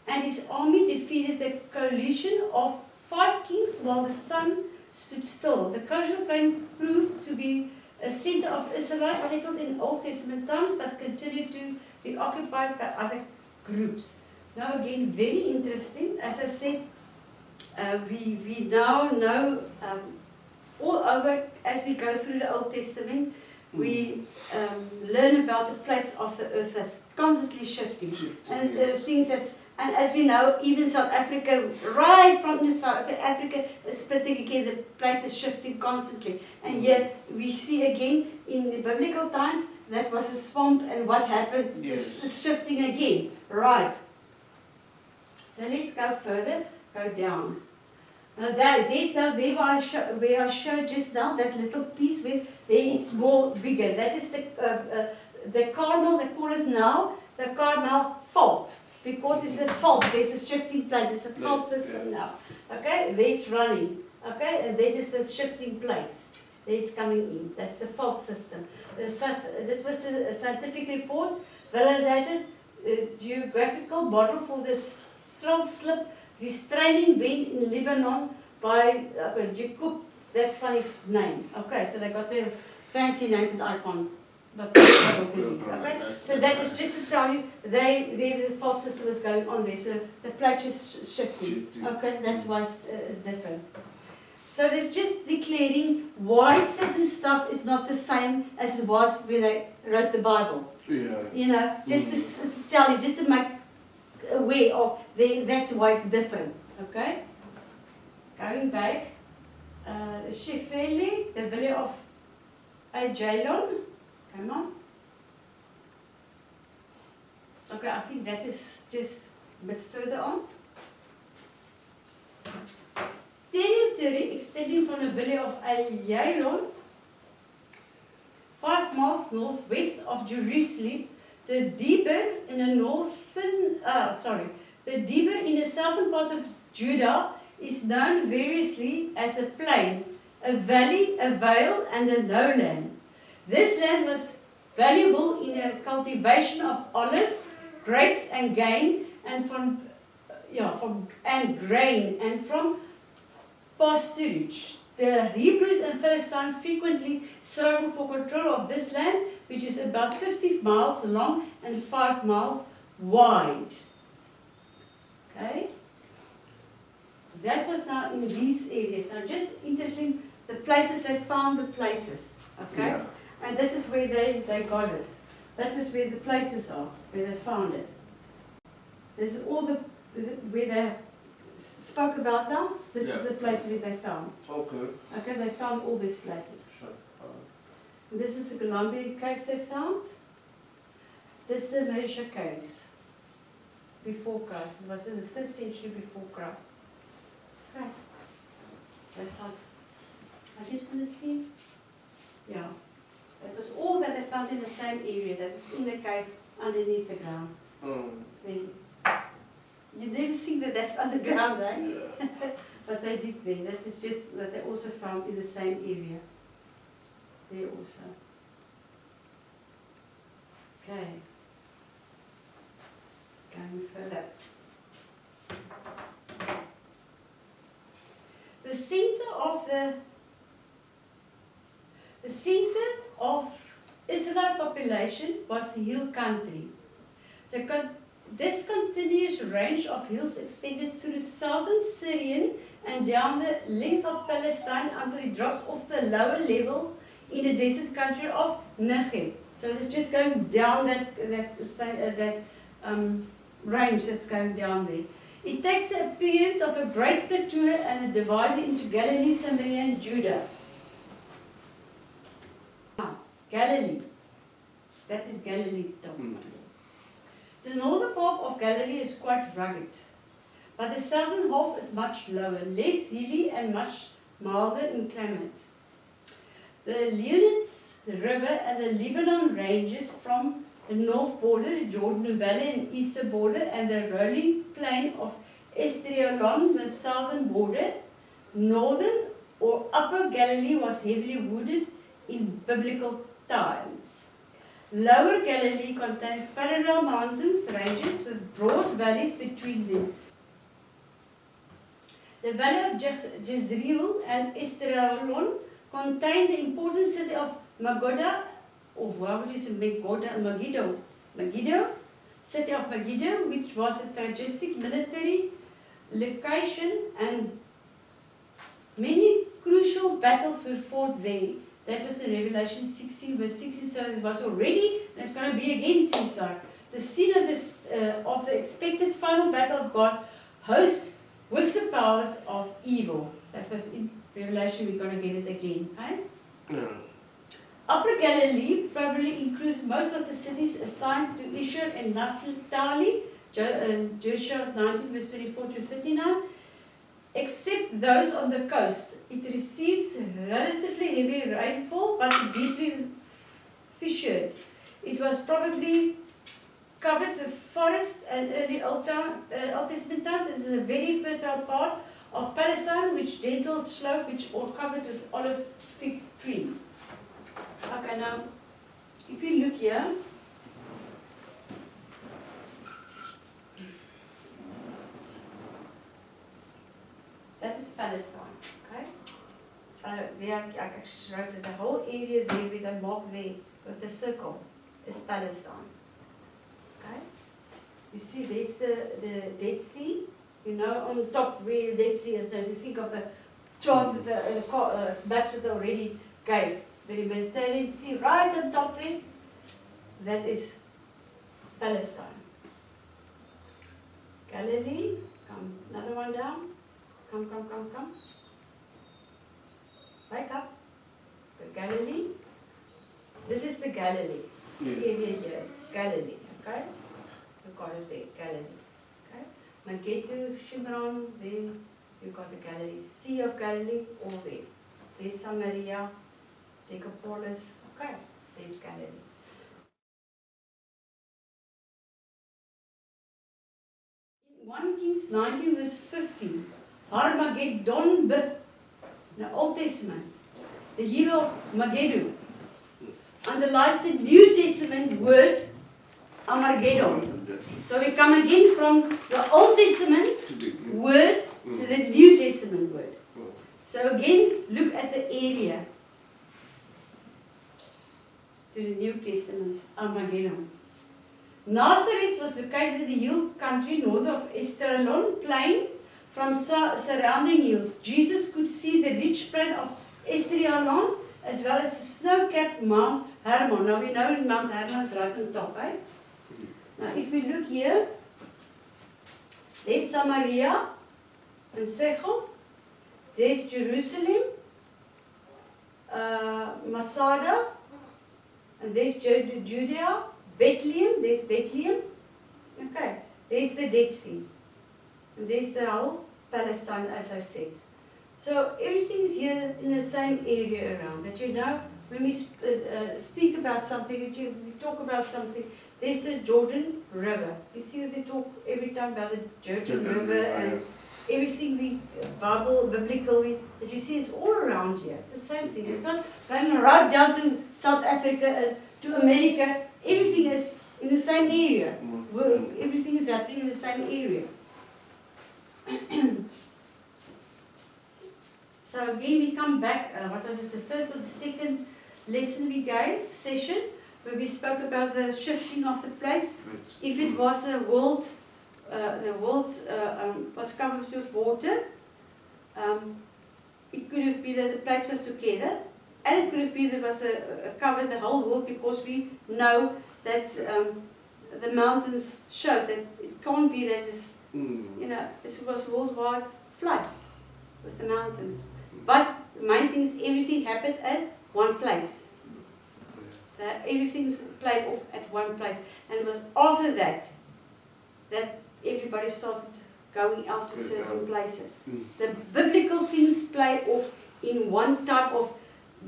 and his army defeated the coalition of 5 kings while the sun stood still. The coastal plain proved to be a center of Israelites settled in Old Testament times but continued to be occupied by other groups. Now again, very interesting. As I said, we now know all over, as we go through the Old Testament, we learn about the plates of the earth that's constantly shifting. And things that's, and as we know, even South Africa, right from South Africa, particularly the plates are shifting constantly. And yet we see again in the biblical times that was a swamp, and what happened? Yes. It's shifting again. Right. So let's go further, go down. Now there's now where I showed just now that little piece where there it's more bigger. That is the Carmel, they call it now, the Carmel fault. Because it's a fault, there's a shifting plate, there's a fault system now. Okay, there it's running. Okay, and there is the shifting plates. There it's coming in. That's the fault system. That was the scientific report, validated geographical model for the straw slip restraining bend in Lebanon by Jacob, that funny name. Okay, so they got their fancy names and icon. But okay? So that is just to tell you, the fault system is going on there. So the plate is shifting. Okay, that's why it's different. So they're just declaring why certain stuff is not the same as it was when they wrote the Bible. Yeah. You know, just to tell you, just to make aware of that's why it's different. Okay? Going back, Shefeli, the village of Ajalon. Come on. Okay, I think that is just a bit further on. Territory extending from the village of Ajalon, 5 miles northwest of Jerusalem, the Debir in the the Debir in the southern part of Judah is known variously as a plain, a valley, a vale, and a lowland. This land was valuable in the cultivation of olives, grapes, and grain, and from pasturage. The Hebrews and Philistines frequently struggled for control of this land, which is about 50 miles long and 5 miles wide. Okay? That was now in these areas. Now, just interesting, the places they found the places. Okay? Yeah. And that is where they got it. That is where the places are, where they found it. This is all where they spoke about now. This is the place where they found. Okay. Okay, they found all these places. Sure. And this is the Colombian cave they found. This is the Marisha caves. Before Christ. It was in the 5th century before Christ. Okay. They found. I just want to see. Yeah. That was all that they found in the same area. That was in the cave underneath the ground. You never think that that's underground, eh? Yeah. But they did there. That is just that they also found in the same area. There also. Okay. Going further. The center of Israel population was hill country. This continuous range of hills extended through southern Syrian and down the length of Palestine until it drops off the lower level in the desert country of Negev. So it's just going down that range that's going down there. It takes the appearance of a great plateau and is divided into Galilee, Samaria, and Judah. Galilee. That is Galilee talking about. The northern part of Galilee is quite rugged, but the southern half is much lower, less hilly and much milder in climate. The Leonids River and the Lebanon ranges from the north border, the Jordan Valley and eastern border, and the rolling plain of Esdraelon, the southern border. Northern or upper Galilee was heavily wooded in biblical times. Lower Galilee contains parallel mountains ranges with broad valleys between them. The valley of Jezreel and Esdraelon contain the important city of Megiddo, or how would you say Megiddo, city of Megiddo, which was a strategic military location, and many crucial battles were fought there. That was in Revelation 16 verse 16, so it was already, and it's going to be again, seems like, the scene of the expected final battle of God hosts with the powers of evil. That was in Revelation, we're going to get it again. Right? Yeah. Upper Galilee probably included most of the cities assigned to Asher and Naphtali, Joshua 19 verse 24 to 39, except those on the coast. It receives relatively heavy rainfall but deeply fissured. It was probably covered with forests and early Old Testament times. It is a very fertile part of Palestine, which gentle slope, which are covered with olive fig trees. Okay, now, if you look here, that is Palestine, okay? There, I actually wrote that the whole area there with a mark there, with the circle, is Palestine, okay? You see, there's the Dead Sea, you know, on top where the Dead Sea is. So if you think of the charts that the maps that I already gave, the Mediterranean Sea, right on top there, that is Palestine. Galilee, come, another one down. Come. Wake up. The Galilee. This is the Galilee. Yeah. Area here is Galilee, okay? You got it there, Galilee. Okay? Megiddo, Shimron, there you got the Galilee. Sea of Galilee, all there. There's Samaria, Decapolis, okay? There's Galilee. 1 Kings 19 verse 15. Armageddon, in the Old Testament, the year of Megiddo, underlies the New Testament word Armageddon. So we come again from the Old Testament word to the New Testament word. So again, look at the area to the New Testament, Armageddon. Nazareth was located in the hill country north of Esdraelon plain. From surrounding hills, Jesus could see the rich plain of Esdraelon as well as the snow-capped Mount Hermon. Now we know Mount Hermon is right on top, right? Now if we look here, there's Samaria and Shechem, there's Jerusalem, Masada, and there's Judea, Bethlehem, there's Bethlehem. Okay, there's the Dead Sea. And there's the whole Palestine, as I said. So everything is here in the same area around. That you know, when we speak about something, we talk about something, there's the Jordan River. You see, they talk every time about the Jordan River and everything biblically, that you see is all around here. It's the same thing. It's not going right down to South Africa, to America. Everything is in the same area. Everything is happening in the same area. So again we come back, what was this, the first or the second lesson we gave, session, where we spoke about the shifting of the place. If it was a world, the world was covered with water, it could have been that the place was together, and it could have been that it was covered the whole world, because we know that the mountains showed that it can't be that it's, you know, it was worldwide flood with the mountains. But the main thing is everything happened at one place. Everything's played off at one place. And it was after that that everybody started going out to certain places. Mm. The biblical things play off in one type of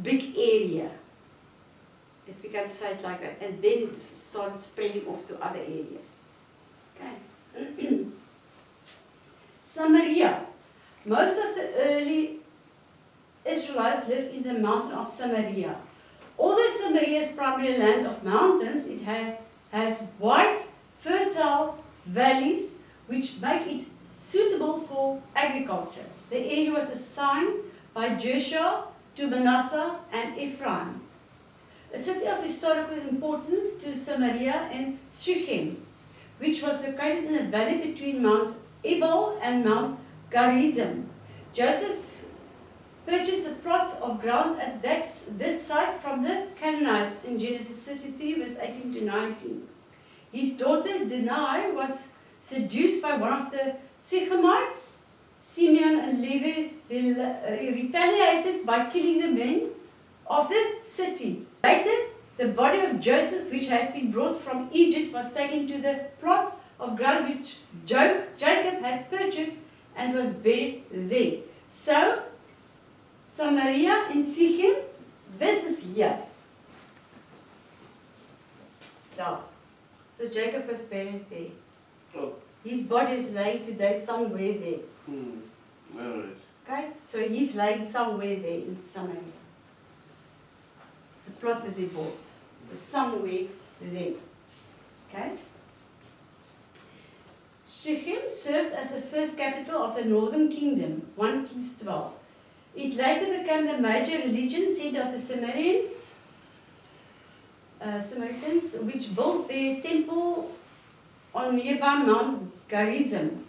big area. If we can say it like that. And then it started spreading off to other areas. Okay. Samaria. Most of the early Israelites lived in the mountain of Samaria. Although Samaria is primarily a land of mountains, it has wide, fertile valleys which make it suitable for agriculture. The area was assigned by Joshua to Manasseh and Ephraim. A city of historical importance to Samaria and Shechem, which was located in the valley between Mount Ebal and Mount Gerizim. Joseph purchased a plot of ground at this site from the Canaanites in Genesis 33, verse 18 to 19. His daughter Dinah was seduced by one of the Shechemites. Simeon and Levi retaliated by killing the men of the city. Later, the body of Joseph, which has been brought from Egypt, was taken to the plot of ground which Jacob had purchased and was buried there. So, Samaria and Shechem, this is here. Yeah. So Jacob was buried there. Oh. His body is lying today somewhere there. All right. Okay? So he's lying somewhere there in Samaria. The plot that they bought is somewhere there. Okay? Shechem served as the first capital of the northern kingdom, 1 Kings 12. It later became the major religion center of the Samaritans, which built their temple on nearby Mount Gerizim.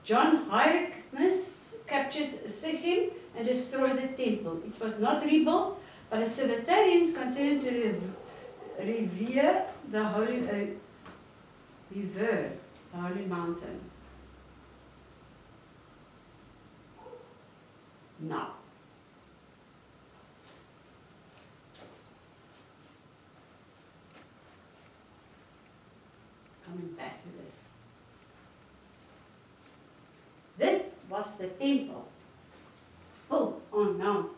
John Hyrcanus captured Shechem and destroyed the temple. It was not rebuilt, but the Samaritans continued to revere the holy mountain. Now, coming back to this. That was the temple built on Mount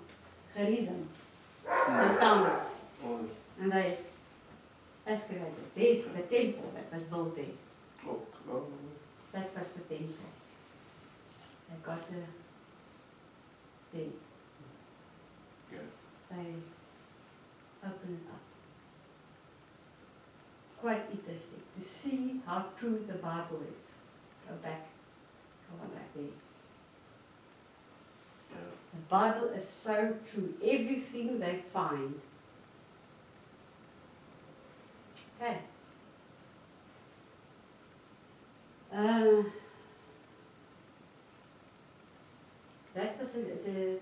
Gerizim. They found it. Oh. And they excavated. There's the temple that was built there. Oh. Oh. That was the temple. They got the thing. Yeah. They opened it up. Quite interesting to see how true the Bible is. Go on back there. Yeah. The Bible is so true. Everything they find. Okay. That was the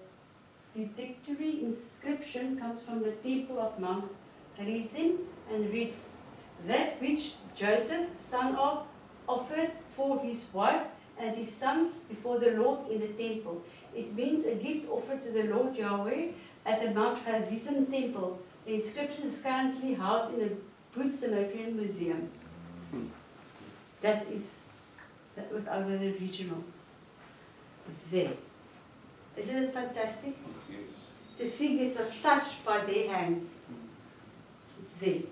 dedicatory inscription comes from the temple of Mount Gerizim and reads, that which Joseph, son of, offered for his wife and his sons before the Lord in the temple. It means a gift offered to the Lord Yahweh at the Mount Gerizim temple. The inscription is currently housed in the Good Samaritan Museum. That is over the regional. It's there. Isn't it fantastic? Yes. To think it was touched by their hands. It's there.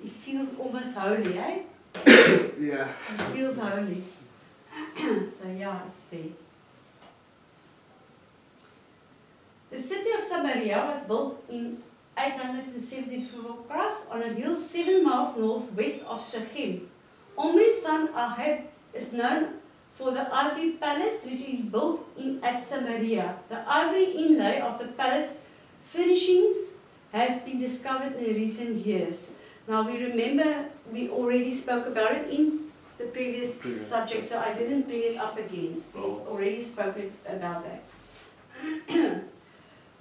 It feels almost holy, eh? Yeah. It feels holy. So yeah, it's there. The city of Samaria was built in 870 before Christ on a hill 7 miles northwest of Shechem. Omri's son Ahab is known for the ivory palace which he built at Samaria. The ivory inlay of the palace furnishings has been discovered in recent years. Now we remember we already spoke about it in the previous subject, so I didn't bring it up again. We already spoke about that.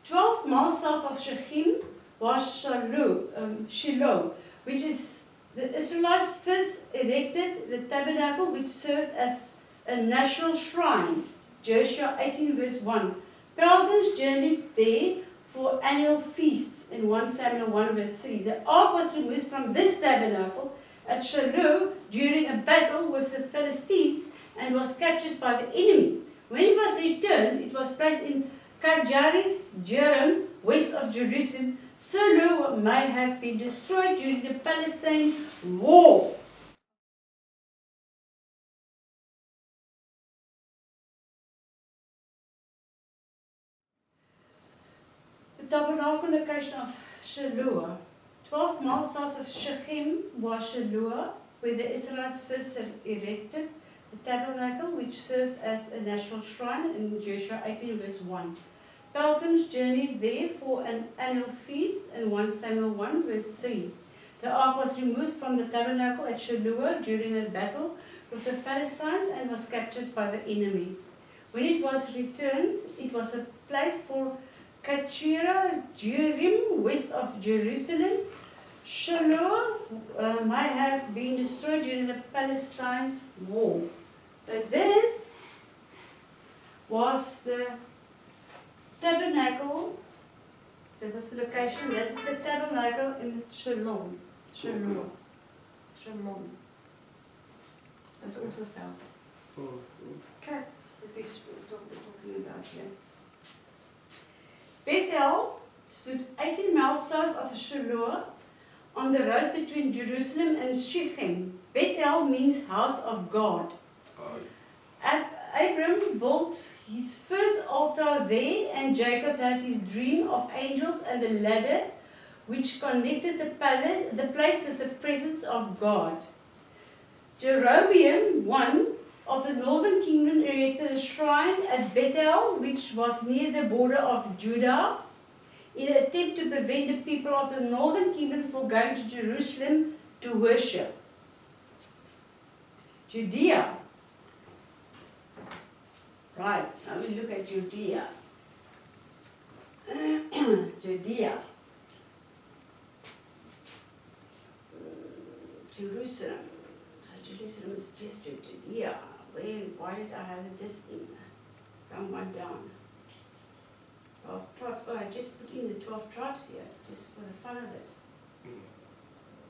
12 miles south of Shechem was Shiloh, which is the Israelites first erected the tabernacle which served as a national shrine. Joshua 18 verse 1. Pilgrims journeyed there for annual feasts in 1 Samuel 1 verse 3. The ark was removed from this tabernacle at Shiloh during a battle with the Philistines and was captured by the enemy. When it was returned, it was placed in Kirjath Jearim, west of Jerusalem. Shiloh may have been destroyed during the Palestine War. The tabernacle location of Shiloh. 12 miles south of Shechem was Shiloh, where the Israelites first erected the tabernacle, which served as a national shrine in Joshua 18 verse 1. Pilgrims journeyed there for an annual feast in 1 Samuel 1 verse 3. The ark was removed from the tabernacle at Shiloh during a battle with the Philistines and was captured by the enemy. When it was returned, it was a place for Kirjath Jearim, west of Jerusalem. Shiloh might have been destroyed during the Palestine War. But this was the tabernacle. That was the location. That is the tabernacle in Shalom. Shalom. Shalom. That's also found. Okay. That we're talking about here. Bethel stood 18 miles south of Shiloh on the road between Jerusalem and Shechem. Bethel means house of God. Abram built his first altar there, and Jacob had his dream of angels and the ladder which connected the place with the presence of God. Jeroboam I of the northern kingdom erected a shrine at Bethel, which was near the border of Judah, in an attempt to prevent the people of the northern kingdom from going to Jerusalem to worship. Judea. Right, now we look at Judea. Judea. Jerusalem. So Jerusalem is just Judea. Why did I have this in? Come one down. 12 tribes. Oh, I just put in the 12 tribes here, just for the fun of it.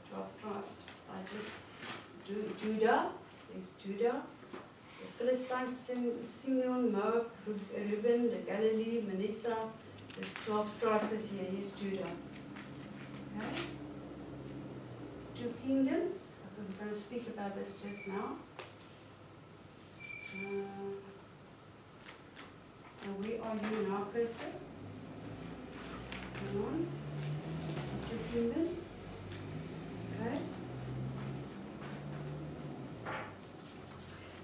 12 tribes. I just do Judah. There's Judah. The Philistines, Simeon, Moab, Reuben, the Galilee, Manasseh. The 12 tribes is here. Here's Judah. Okay. 2 kingdoms. I'm going to speak about this just now. Where are you now, person? Come on. 2 kingdoms. Okay.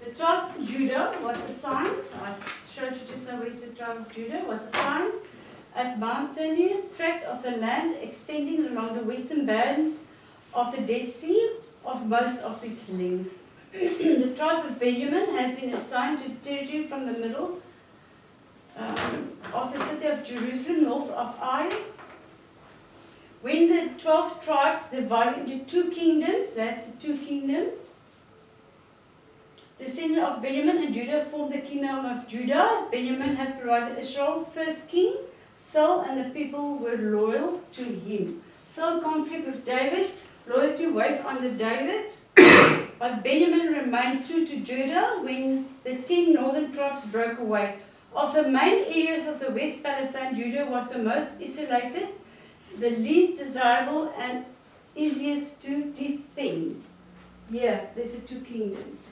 The tribe of Judah was assigned, I showed you just now where the tribe of Judah was assigned at mountainous tract of the land extending along the western band of the Dead Sea of most of its length. The tribe of Benjamin has been assigned to the territory from the middle of the city of Jerusalem, north of Ai. When the 12 tribes divided into 2 kingdoms, that's the 2 kingdoms, descendant of Benjamin and Judah formed the kingdom of Judah. Benjamin had provided Israel first king. Saul and the people were loyal to him. Saul conflict with David, loyalty weighed under David, but Benjamin remained true to Judah when the 10 northern tribes broke away. Of the main areas of the West Palestine, Judah was the most isolated, the least desirable, and easiest to defend. Here, there's the 2 kingdoms.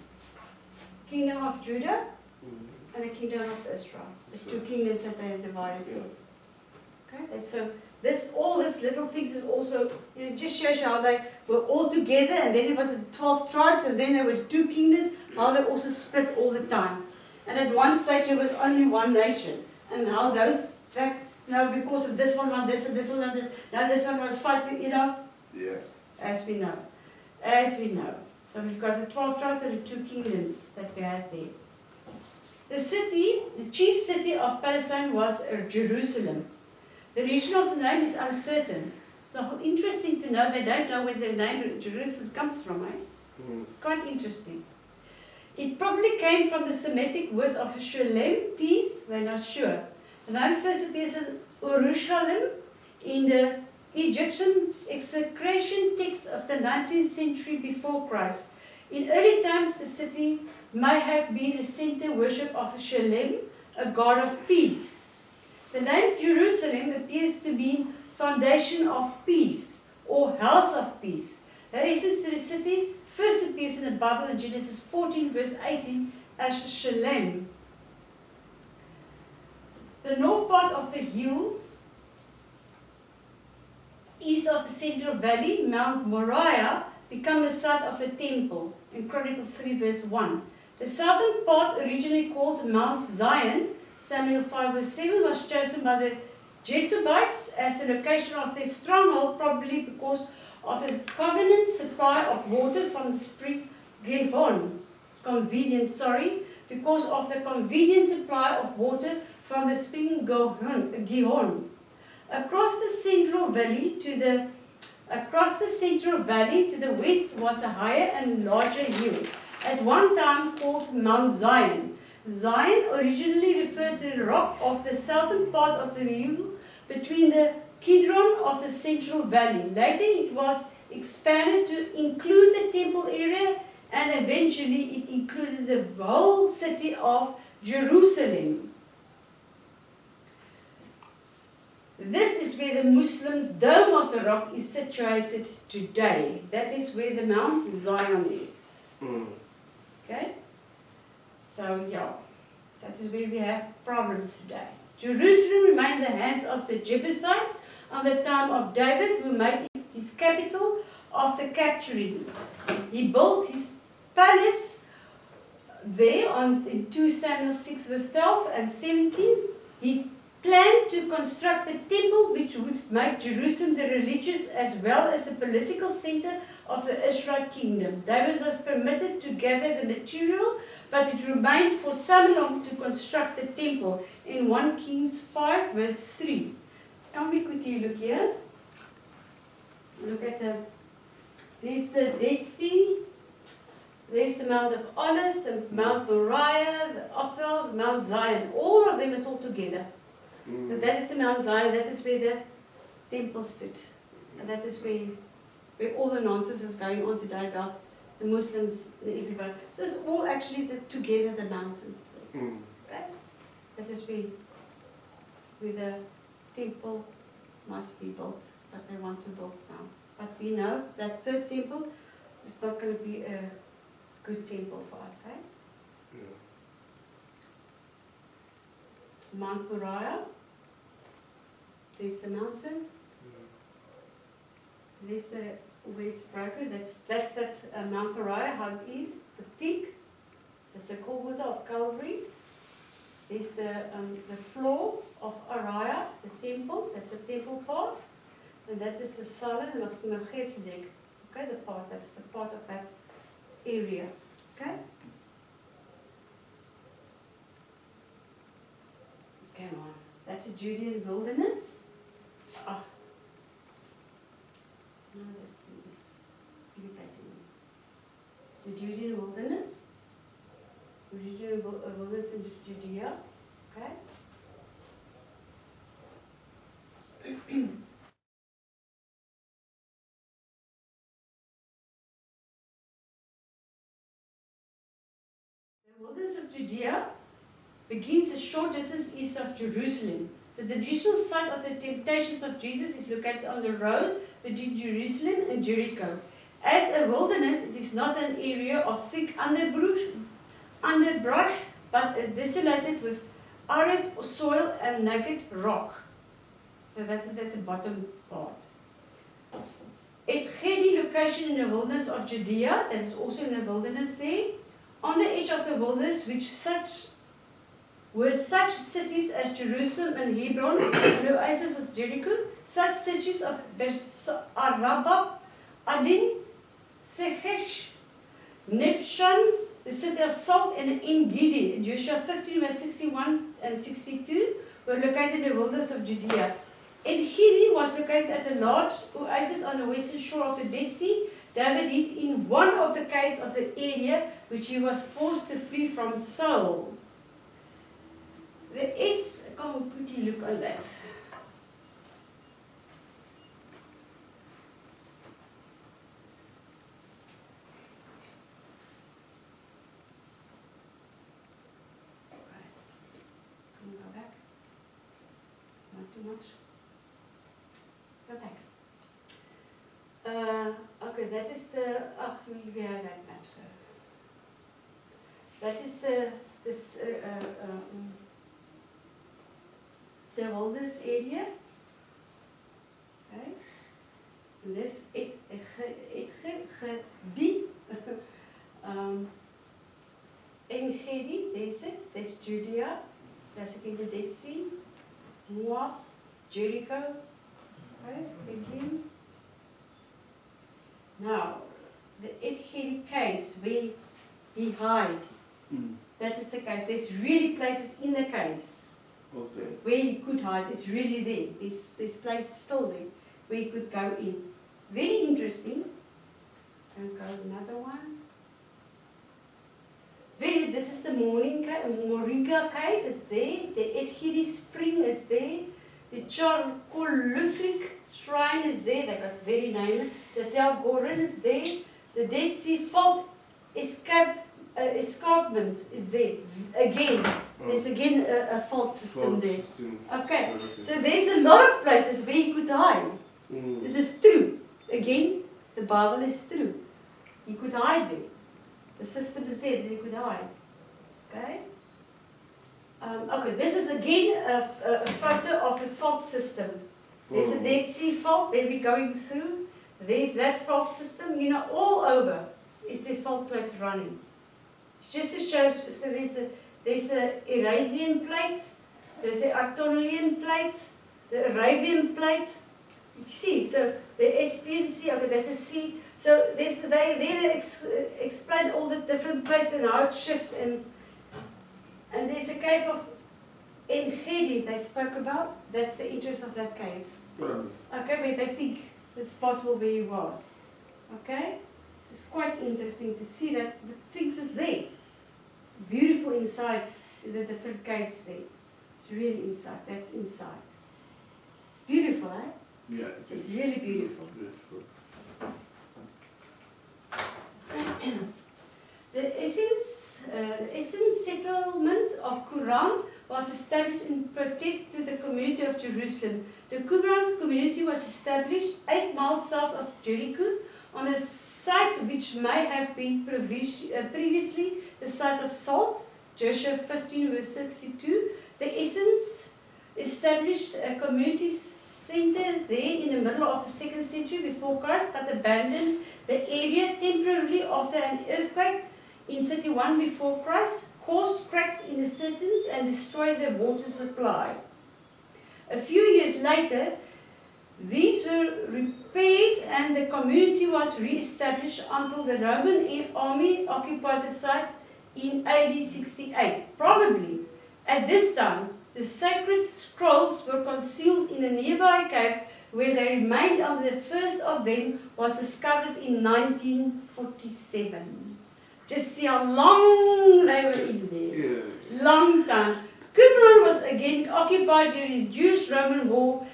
Kingdom of Judah and the kingdom of Israel. The 2 kingdoms that they had divided in. Okay, and so all this little things is also, just shows you how they were all together, and then it was the 12 tribes, and then there were 2 kingdoms, how they also split all the time. And at one stage there was only one nation, and how those, because of this one want this, and this one want this, now this one want to fight, Yeah. As we know. So we've got the 12 tribes and the 2 kingdoms that we had there. The chief city of Palestine was Jerusalem. The region of the name is uncertain. It's not interesting to know. They don't know where the name Jerusalem comes from, It's quite interesting. It probably came from the Semitic word of shalem, peace. They're not sure. The name first appears in Urushalem in the Egyptian execration text of the 19th century before Christ. In early times, the city may have been a center worship of Shalem, a god of peace. The name Jerusalem appears to mean foundation of peace or house of peace. The reference to the city first appears in the Bible in Genesis 14 verse 18 as Shalem. The north part of the hill east of the Central Valley, Mount Moriah, became the site of the temple in Chronicles 3 verse 1. The southern part, originally called Mount Zion, Samuel 5 verse 7, was chosen by the Jebusites as the location of their stronghold, probably because of the covenant supply of water from the spring Gihon. Because of the convenient supply of water from the spring Gihon. Across the Central Valley to the west was a higher and larger hill, at one time called Mount Zion. Zion originally referred to the rock of the southern part of the hill between the Kidron of the Central Valley. Later it was expanded to include the temple area, and eventually it included the whole city of Jerusalem. This is where the Muslims' Dome of the Rock is situated today. That is where the Mount Zion is. Okay? So, yeah, that is where we have problems today. Jerusalem remained in the hands of the Jebusites on the time of David, who made it his capital after capturing it. He built his palace there in 2 Samuel 6 verse 12 and 17. He planned to construct a temple which would make Jerusalem the religious as well as the political center of the Israel kingdom. David was permitted to gather the material, but it remained for Solomon to construct the temple in 1 Kings 5 verse 3. Can we quickly look here? Look at there's the Dead Sea, there's the Mount of Olives, the Mount Moriah, the Ophel, the Mount Zion. All of them is all together. So that is the Mount Zion, that is where the temple stood. And that is where all the nonsense is going on today about the Muslims and everybody. So it's all actually together, the mountains. Okay? That is where the temple must be built, but they want to build now. But we know that third temple is not going to be a good temple for us, eh? Mount Moriah, there's the mountain, there's where it's broken, that's Mount Moriah, how it is, the peak, that's the Golgotha of Calvary, there's the floor of Ariah, the temple, that's the temple part, and that is the Salon of Melchizedek, okay, that's the part of that area, okay? Come on, that's a Judean wilderness. No, this is irritating me. The Judean wilderness. The Judean wilderness in Judea. Okay. The wilderness of Judea begins a short distance east of Jerusalem. The traditional site of the temptations of Jesus is located on the road between Jerusalem and Jericho. As a wilderness, it is not an area of thick underbrush, but desolated with arid soil and naked rock. So that's at the bottom part. Et Gedi location in the wilderness of Judea, that is also in the wilderness there. On the edge of the wilderness, were such cities as Jerusalem and Hebron, and the oasis of Jericho, such cities of Arabah, Adin, Sechesh, Nibshan, the city of salt, and En-Gedi, in Joshua 15 verse 61 and 62, were located in the wilderness of Judea. En-Gedi was located at a large oasis on the western shore of the Dead Sea. David hid in one of the caves of the area which he was forced to flee from Saul. There is, can we quickly look at that? too much. Go back. Okay, that is the. We have that map, so. That is the wilderness area. Okay. And this Engedi. Engedi, there's it. There's Judea. That's again the Dead Sea. Moab, Jericho. Okay, again. Now, the Engedi caves where he hid. That is the cave. There's really places in the caves. Okay. Where he could hide. It's really there. This place is still there where he could go in. Very interesting. And go another one. This is the Moringa cave is there. The Engedi spring is there. The Choluluthric shrine is there. They got very name. The Tel Goren is there. The Dead Sea Fault escarpment is there. Again, there's again a fault system there. Okay, so there's a lot of places where you could hide. It is true. Again, the Bible is true. You could hide there. The system is there that you could hide. Okay? Okay, this is again a photo of the fault system. There's a Dead Sea fault, there we're going through. There's that fault system. You know, all over is the fault plates running. Just to show, so there's the Eurasian plate, there's the Artonian plate, the Arabian plate. You see, so the Espian Sea, okay, there's a sea. So they explain all the different plates and how it shifts. And there's a cave of Engedi they spoke about. That's the interest of that cave. Okay, where they think it's possible where he was. Okay? It's quite interesting to see that the things is there. Beautiful inside the different caves there. It's really inside. That's inside. It's beautiful, eh? Yeah. It's really beautiful. The Essene settlement of Qumran was established in protest to the community of Jerusalem. The Qumran community was established 8 miles south of Jericho on a site which may have been previously the site of Salt, Joshua 15 verse 62. The Essenes established a community center there in the middle of the 2nd century before Christ, but abandoned the area temporarily after an earthquake in 31 before Christ, caused cracks in the curtains and destroyed the water supply. A few years later, these were repaired and the community was re-established until the Roman army occupied the site in AD 68. Probably at this time, the sacred scrolls were concealed in a nearby cave where they remained until the first of them was discovered in 1947. Just see how long they were in there. Yeah. Long time. Qumran was again occupied during the Jewish-Roman War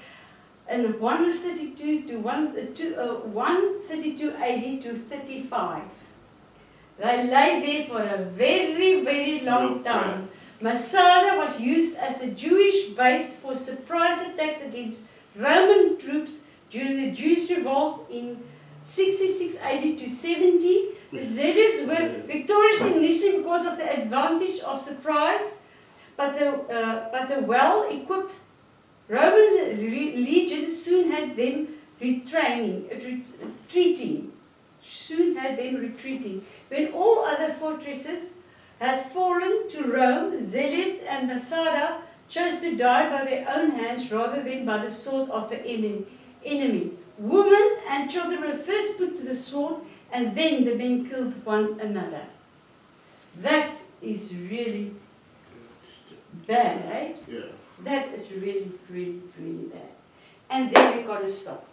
in 132 AD to 35. They lay there for a very, very long time. Masada was used as a Jewish base for surprise attacks against Roman troops during the Jewish revolt in 66 AD to 70. The Zealots were victorious initially because of the advantage of surprise, but the well-equipped Roman legion soon had them retreating. When all other fortresses had fallen to Rome, Zealots and Masada chose to die by their own hands rather than by the sword of the enemy. Women and children were first put to the sword, and then the men killed one another. That is really bad, eh? Yeah. That is really, really, really bad. And then we got to stop.